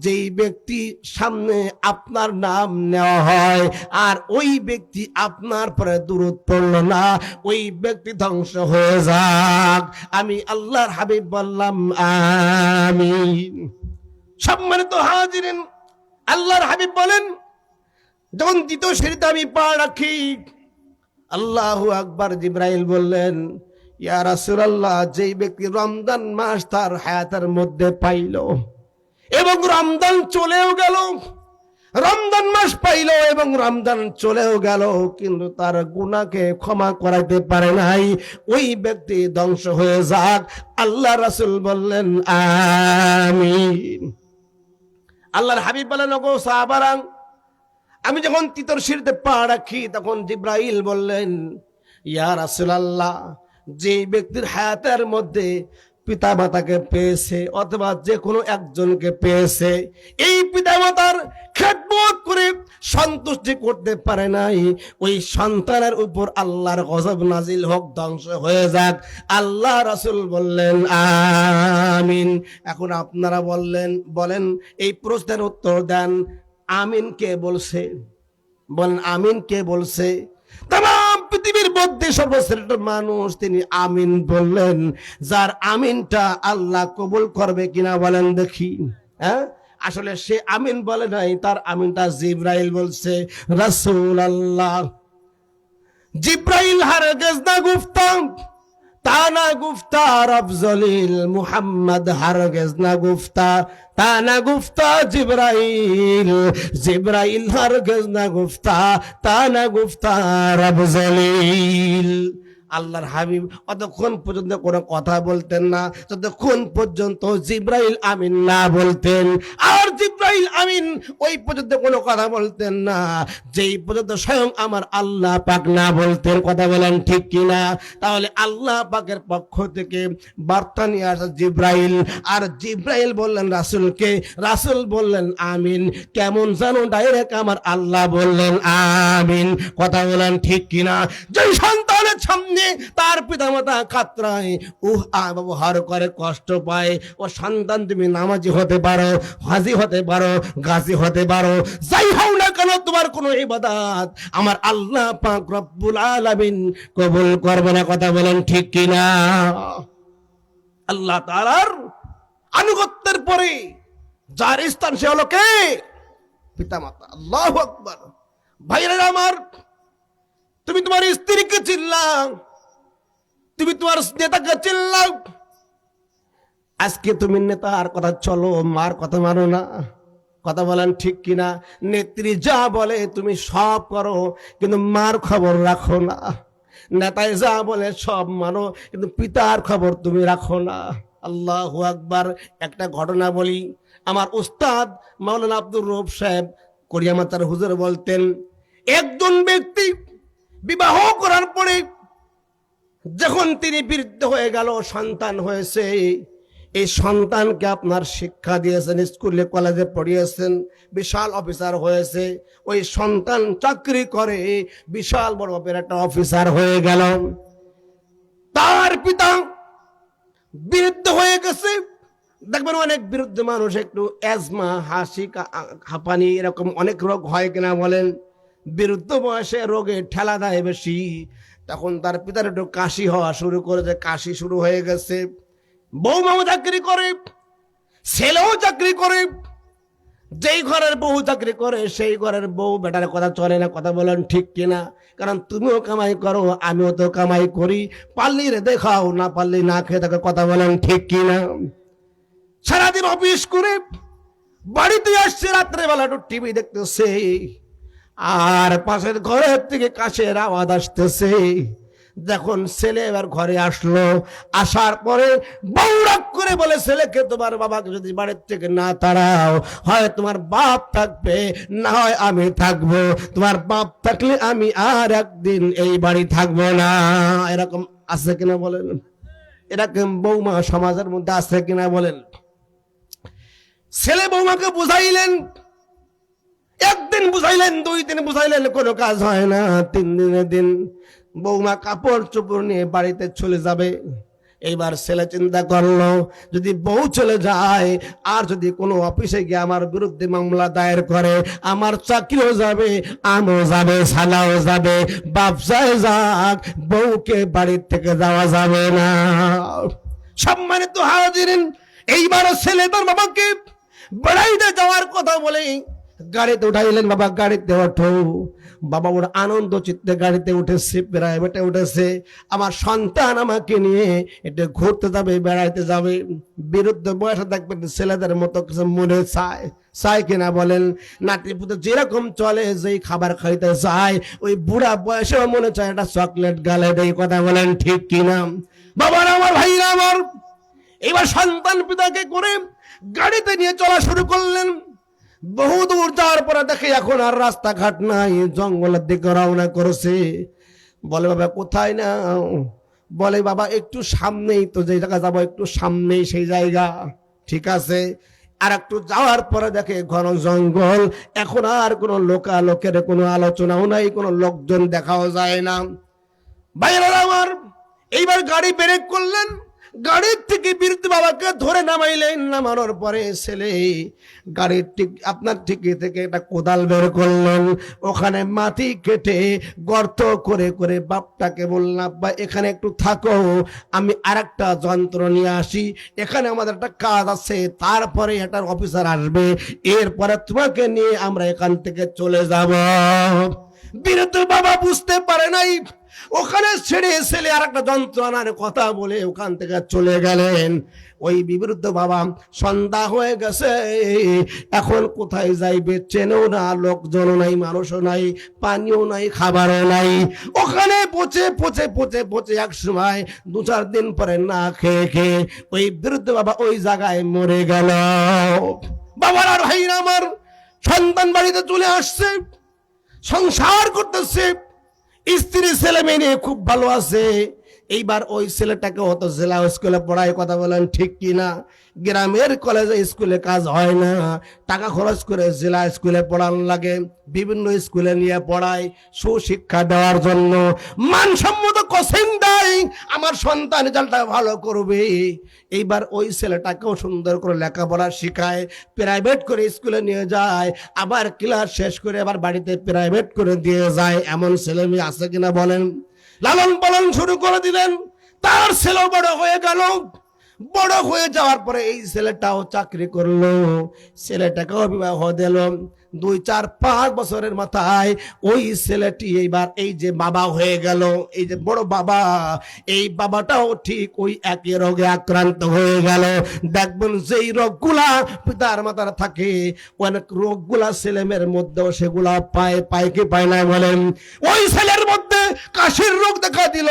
যেই ব্যক্তি সামনে আপনার নাম নেওয়া হয় আর ওই ব্যক্তি আপনার পরে দুরূদ পড়ল না, ওই ব্যক্তি ধ্বংস হয়ে যাক। আমি আল্লাহর হাবিব বললাম আমিন। সম্মানিত হাজিরিন, আল্লাহর হাবিব বলেন, যখন দ্বিতীয় সিঁড়িতে আমি পা রাখি, আল্লাহু আকবার, জিবরাইল বললেন, ইয়া রাসূলুল্লাহ, যেই ব্যক্তি রমজান মাস তার হায়াতের মধ্যে পাইল এবং রমজান চলেও গেল, রমজান মাস পাইল এবং রমজান চলেও গেল, কিন্তু তার গুনাহকে ক্ষমা করাইতে পারে নাই, ওই ব্যক্তি ধ্বংস হয়ে যাক। আল্লাহ রাসূল বললেন আমিন। আল্লাহর হাবিব বলেন, ওগো সাহাবারা, আমি যখন তৃতীয় সিঁড়িতে পা রাখি তখন জিবরাইল বললেন, ইয়া রাসূলুল্লাহ, যে ব্যক্তির হায়াতের মধ্যে পিতা মাতাকে পেয়েছে অথবা যে কোনো একজনকে পেয়েছে, এই পিতা মাতার খেদমত করে সন্তুষ্টি করতে পারে নাই, ওই সন্তানের উপর আল্লাহর গজব নাজিল হোক, ধ্বংস হয়ে যাক। আল্লাহ রাসূল বললেন আমিন। এখন আপনারা বলেন এই প্রশ্নের উত্তর দেন, আমিন কে বলছে? বলেন আমিন কে বলছে? তাম পৃথিবীর মধ্যে সর্বশ্রেষ্ঠ মানুষ তিনি আমিন বললেন। যার আমিনটা আল্লাহ কবুল করবে কিনা বলেন দেখি। হ্যাঁ, আসলে সে আমিন বলে নাই, তার আমিনটা জিব্রাইল বলছে। রাসূলুল্লাহ জিব্রাইল হারগিজ না গুফতাম, তা না গুফতা রব জলিল মুহাম্মদ হারগিজ না গুফতা, তা না গুফতা জিব্রাইল, জিব্রাইল হারগিজ না গুফতা, তা না গুফতা রব জলিল। আল্লাহর হাবিব অতক্ষণ পর্যন্ত কোনো কথা বলতেন না যতক্ষণ পর্যন্ত জিব্রাইল আমিন না বলতেন। আর জিব্রাইল আমিন ওই পর্যন্ত কোনো কথা বলতেন না যেই পর্যন্ত স্বয়ং আমার আল্লাহ পাক না বলতেন। কথা বলেন ঠিক কিনা? তাহলে আল্লাহ পাকের পক্ষ থেকে বার্তা নিয়ে আসা জিব্রাইল, আর জিব্রাইল বললেন রাসূলকে, রাসূল বললেন আমিন। কেমন জানো ডাইরেক্ট আমার আল্লাহ বললেন আমিন। কথা বলেন ঠিক কিনা? যেই সন্তানের সামনে তার পিতামাতা কাতরায়, ব্যবহার করে, কষ্ট পায়, ও সন্তান তুমি নামাজি হতে পারো, হাজি হতে পারো, গাজী হতে পারো, যাই হও না কেন তোমার কোনো ইবাদত আমার আল্লাহ পাক রব্বুল আলামিন কবুল করবে না। কথা বলেন ঠিক কিনা? আল্লাহ তাআলার আনুগত্যের পরে যার স্থান সে হলো কে? পিতামাতা। আল্লাহু আকবার। ভাইরা আমার, তুমি তোমার স্ত্রীকে চিল্লাও, তুমি তোমার নেতাকে চিল্লাও। আজকে তুমি নেতার কথা চলো, মার কথা মানো না। কথা বলেন ঠিক কিনা? নেত্রী যা বলে তুমি সব করো, কিন্তু মার খবর রাখো না। নেতায় যা বলে সব মানো, কিন্তু পিতার খবর তুমি রাখো না। আল্লাহু আকবার। একটা ঘটনা বলি। আমার উস্তাদ মাওলানা আব্দুর রউফ সাহেব করিয়ামাতার হুজুর বলতেন, একজন ব্যক্তি বিবাহ করার পরে যখন তিনি বৃদ্ধ হয়ে গেল, সন্তান হয়েছে, এই সন্তানকে আপনার শিক্ষা দিয়েছেন, স্কুলে কলেজে পড়িয়েছেন, বিশাল অফিসার হয়েছে, ওই সন্তান চাকরি করে বিশাল বড় একটা অফিসার হয়ে গেল। তার পিতা বৃদ্ধ হয়ে গেছে। দেখবেন অনেক বৃদ্ধ মানুষ একটু অ্যাজমা, হাসি, হাঁপানি এরকম অনেক রোগ হয় কিনা বলেন? বৃদ্ধ বয়সে রোগে ঠেলা দেয় বেশি। তখন তার পিতার একটু কাশি হওয়া শুরু করেছে, কাশি শুরু হয়ে গেছে। বউমাও চাকরি করে, ছেলেও চাকরি করে। যেই ঘরের বউ চাকরি করে সেই ঘরের বউ বেটার কথা চলে না। কথা বলেন ঠিক কিনা? কারণ তুমিও কামাই করো, আমিও তো কামাই করি, পারলি রে দেখাও, না পারলি না খেয়ে থাকো। কথা বলেন ঠিক কিনা? সারাদিন অফিস করে বাড়িতে আসছে, রাত্রেবেলা একটু টিভি দেখতেছে, আর পাশের ঘরের থেকে কাশের আওয়াজ আসতেছে। যখন ছেলে এবার ঘরে আসলো, আসার পরে বউ রাগ করে বলে ছেলেকে, তোমার বাবাকে যদি বাড়ির থেকে না তাড়াও, হয় তোমার বাপ থাকবে, না হয় আমি থাকবো। তোমার বাপ থাকলে আমি আর একদিন এই বাড়ি থাকবো না। এরকম আছে কিনা বলেন? এরকম বৌমা সমাজের মধ্যে আছে কিনা বলেন? ছেলে বৌমাকে বুঝাইলেন, একদিন বুঝাইলেন, 2 দিন বুঝাইলেন, কোনো কাজ হয় না। 3 দিনের দিন বৌমা কাপড় চোপড় নিয়ে বাড়িতে চলে যাবে। এইবার ছেলে চিন্তা করলো, যদি বউ চলে যায় আর যদি কোনো অফিসে গিয়ে আমার বিরুদ্ধে মামলা দায়ের করে, আমার চাকরিও যাবে, আমিও যাবে, সালাও যাবে, ব্যবসায় যাক, বউকে বাড়ির থেকে যাওয়া যাবে না। সম্মানিত হাজিরিন, এইবার ছেলে তার বাবাকে বেড়াইতে যাওয়ার কথা বলে গাড়িতে উঠাইলেন। বাবা গাড়িতে ওঠো। বাবা ওর আনন্দ চিত্তে গাড়িতে উঠেছে, প্রাইভেটে উঠেছে। আমার সন্তান আমাকে নিয়ে একটু ঘুরতে যাবে, বেড়াইতে যাবে। বিরুদ্ধ বয়সে দেখবেন ছেলেদের মতো কিছু মনে চায় কিনা বলেন? নাতি পুতে যেরকম চলে, যেই খাবার খাইতে চায়, ওই বুড়া বয়সেও মনে চায় একটা চকলেট গালে দেয়। কথা বলেন ঠিক কিনা? বাবার আমার, ভাইরা আমার, এবার সন্তান পিতাকে করে গাড়িতে নিয়ে চলা শুরু করলেন। বহু দূর যাওয়ার পরে দেখে এখন আর রাস্তাঘাট নাই, জঙ্গলের দিকে রওনা করেছে। বলে বাবা কোথায় না? বলে বাবা একটু সামনেই তো, যে জায়গা যাবো একটু সামনেই সেই জায়গা। ঠিক আছে, আর একটু যাওয়ার পরে দেখে ঘন জঙ্গল, এখন আর কোনো লোকালোকের কোনো আলোচনাও নাই, কোনো লোকজন দেখাও যায় না। ভাইরা আমার, এইবার গাড়ি ব্রেক করলেন, গাড়ির থেকে বীরুদ্ধ বাবাকে ধরে নামাইলেন। নামানোর পরে ছেলে গাড়ির আপনার ঠিকি থেকে একটা কোদাল বের করলেন, ওখানে মাটি কেটে গর্ত করে করে বাপটাকে বললাম, বা এখানে একটু থাকো, আমি আরেকটা যন্ত্র নিয়ে আসি, এখানে আমাদের একটা কাজ আছে, তারপরে এটার অফিসার আসবে, এরপরে তোমাকে নিয়ে আমরা এখান থেকে চলে যাব। বীরুদ্ধ বাবা বুঝতে পারে নাই, ওখানে ছেড়ে ছেলে আর একটা যন্ত্র আনার কথা বলে ওখান থেকে চলে গেলেন। ওই বিবৃদ্ধ বাবা, সন্ধ্যা হয়ে গেছে, এখন কোথায় যাইবে চেনেও না, লোকজনও নাই, মানুষও নাই, পানিও নাই, খাবারও নাই। ওখানে পচে পচে পচে পচে এক সময় 2-4 দিন পরে না খেয়ে খেয়ে ওই বৃদ্ধ বাবা ওই জায়গায় মরে গেল। বাবার আর ভাইরা আমার, সন্তান বাড়িতে চলে আসছে, সংসার করতেছে, স্ত্রী ছেলে মেয়ে নিয়ে খুব ভালো আছে। এইবার ওই ছেলেটাকে অত জেলা স্কুলে পড়ায়, কথা বলেন ঠিক কিনা? গ্রামের কলেজে স্কুলে কাজ হয় না, টাকা খরচ করে জেলা স্কুলে পড়ানো লাগে, বিভিন্ন স্কুলে নিয়ে পড়ায় সুশিক্ষা দেওয়ার জন্য, মানসম্মত কোচিং দেয়, আমার সন্তান রেজাল্টটা ভালো করবে। এইবার ওই ছেলেটাকেও সুন্দর করে লেখাপড়া শিখায়, প্রাইভেট করে স্কুলে নিয়ে যায়, আবার ক্লাস শেষ করে আবার বাড়িতে প্রাইভেট করে দিয়ে যায়। এমন ছেলে মেয়ে আছে কিনা বলেন? লালন পালন শুরু করে দিলেন, তার ছেলে বড় হয়ে গেল। বড় হয়ে যাওয়ার পরে এই ছেলেটাও চাকরি করলো, ছেলেটাকেও বিবাহ দিল। 2-4-5 বছরের মাথায় ওই ছেলেটি এইবার এই যে বাবা হয়ে গেল, এই যে বড় বাবা, এই বাবাটাও ঠিক ওই একই রোগে আক্রান্ত হয়ে গেল। দেখবেন যেই রোগগুলা পিতার মাতার থাকে, অনেক রোগগুলা ছেলে মেয়ের মধ্যেও সেগুলা পায় কি পায় না বলেন? ওই ছেলের মধ্যে কাশির রোগ দেখা দিল,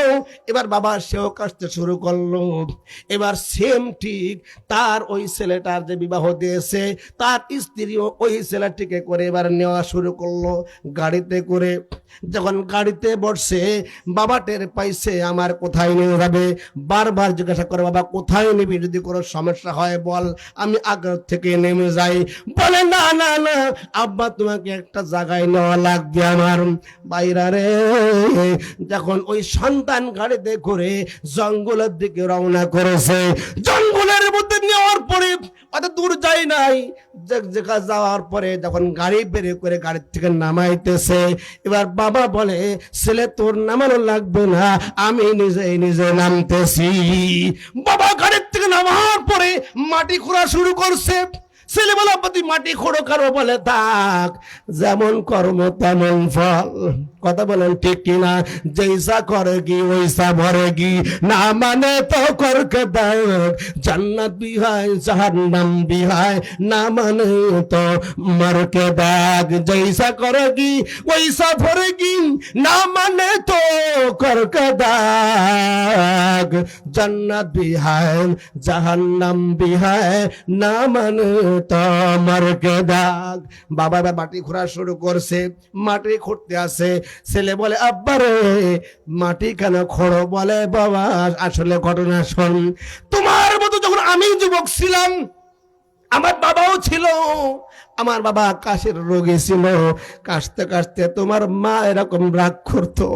এবার বাবা সেও কাশতে শুরু করলো। এবার সেম ঠিক তার ওই ছেলেটার যে বিবাহ দিয়েছে, তার স্ত্রীও ওই ছেলেটিকে করে এবার নেওয়া শুরু করলো গাড়িতে করে। যখন গাড়িতে বসছে, বাবা টের পাইছে আমার কোথায় নিয়ে যাবে, বারবার জিজ্ঞাসা করে, বাবা কোথায় নিবি, যদি কোনো সমস্যা হয় বল, আমি আগে থেকে নেমে যাই। বলে না না না আব্বা, তোমাকে একটা জায়গায় নেওয়া লাগবে আমার। বাইরা রে, যখন ওই সন্তান গাড়িতে করে জঙ্গলের দিকে রওনা করেছে, জঙ্গলের মধ্যে নেওয়ার পরে অত দূর যায় নাই, জায়গা যাওয়ার পরে যখন গাড়ি বের করে গাড়ির থেকে নামাইতেছে, এবার বাবা বলে, ছেলে তোর নামানো লাগবে না, আমি নিজে নামতেছি। বাবা গাড়ির থেকে নামার পরে মাটি খোঁড়া শুরু করছে। ছেলে বলে, আব্বা তুই মাটি খোঁড়ো কারো? বলে, থাক, যেমন কর্ম তেমন ফল। কথা বলেন ঠিক কিনা? জৈসা করেগি ওইসা ভরেগি, না মানে তো করকে দেখ, জান্নাত भी है जहन्नम भी है, ना माने तो मर के देख। जैसा करेगी वैसा भरेगी, ना माने तो करके देख, जन्नत भी है जहन्नम भी है, ना माने तो मर के देख। বাবা মাটি খোঁড়া শুরু করছে, মাটি খুঁড়তে আছে। ছেলে বলে, আব্বা রে মাটি কেন খোঁড়ো? বলে, বাবা আসলে ঘটনা শোন, তোমার মতো যখন আমি যুবক ছিলাম, আমার বাবাও ছিল, আমার বাবা কাশির রোগী ছিল, কাশতে কাশতে তোমার মা এরকম রাগ করতো,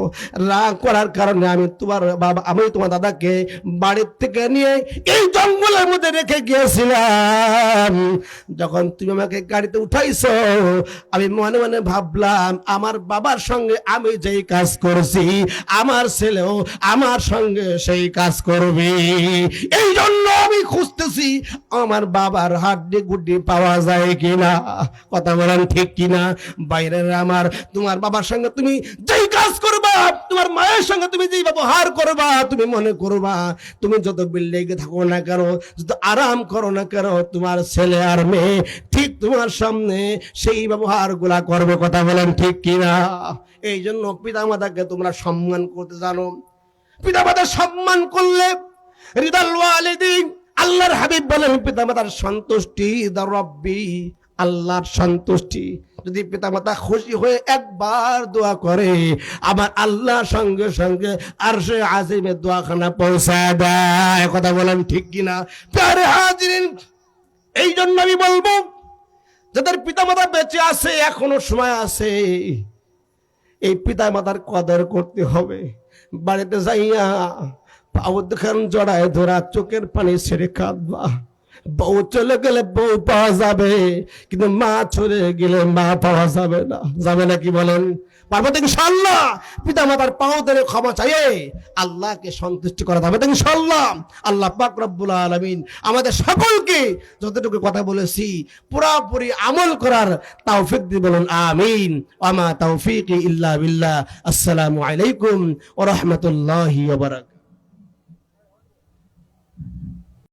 রাগ করার কারণে আমি তোমার দাদাকে বাড়ির থেকে নিয়ে এই জঙ্গলের মধ্যে রেখে গিয়েছিলাম। যখন তুমি আমাকে গাড়িতে উঠাইছো, আমি মনে মনে ভাবলাম আমার বাবার সঙ্গে আমি যেই কাজ করছি, আমার ছেলেও আমার সঙ্গে সেই কাজ করবে। এই জন্য আমি খুঁজতেছি আমার বাবার হাড্ডি গুড্ডি পাওয়া যায় কিনা। কথা বলেন ঠিক কিনা? বাইরে আমার, তোমার বাবার সঙ্গে তুমি যেই কাজ করবা, তোমার মায়ের সঙ্গে তুমি যেই ব্যবহার করবা, তুমি মনে করবা তুমি যত বিল্ডিংয়ে থাকো না কেন, যত আরাম করো না কেন, তোমার ছেলে আর মেয়ে ঠিক তোমার সামনে সেই ব্যবহার গুলা করবে। কথা বলেন ঠিক কিনা? এই জন্য পিতা মাতাকে তোমরা সম্মান করতে জানো। পিতা মাতা সম্মান করলে রিদাল ওয়ালিদিন, আল্লাহর হাবিব বলেন, পিতা মাতার সন্তুষ্টি দা রব্বি, আল্লাহর সন্তুষ্টি। যদি পিতামাতা খুশি হয়ে একবার দোয়া করে, আমার আল্লাহর সঙ্গে সঙ্গে আরশে আজিমে দোয়াখানা পৌঁছায় দেয়। কথা বলেন ঠিক কিনা? প্যারে হাজিরিন, এই জন্য আমি বলবো, যাদের পিতামাতা বেঁচে আছে, এখনো সময় আছে, এই পিতামাতার কদর করতে হবে। বাড়িতে যাইয়া পাও দেখান জড়ায় ধরা, চোখের পানি ছেড়ে কাঁদবা। বউ চলে গেলে বউ পাওয়া যাবে, কিন্তু মা চলে গেলে মা পাওয়া যাবে না। যাবে না কি বলেন? পারবো তো ইনশাআল্লাহ? পিতা মাতার পাও ধরে ক্ষমা চাইয়ে আল্লাহকে সন্তুষ্ট করা যাবে তো ইনশাআল্লাহ? আল্লাহ পাক রব্বুল আলামিন আমাদের সকলকে যতটুকু কথা বলেছি পুরোপুরি আমল করার তৌফিক দিয়ে বলুন আমিন। ওয়া মা তৌফিকি ইল্লা বিল্লাহ। আসসালামু আলাইকুম ওয়া রাহমাতুল্লাহি ওয়া বারাকাতুহু।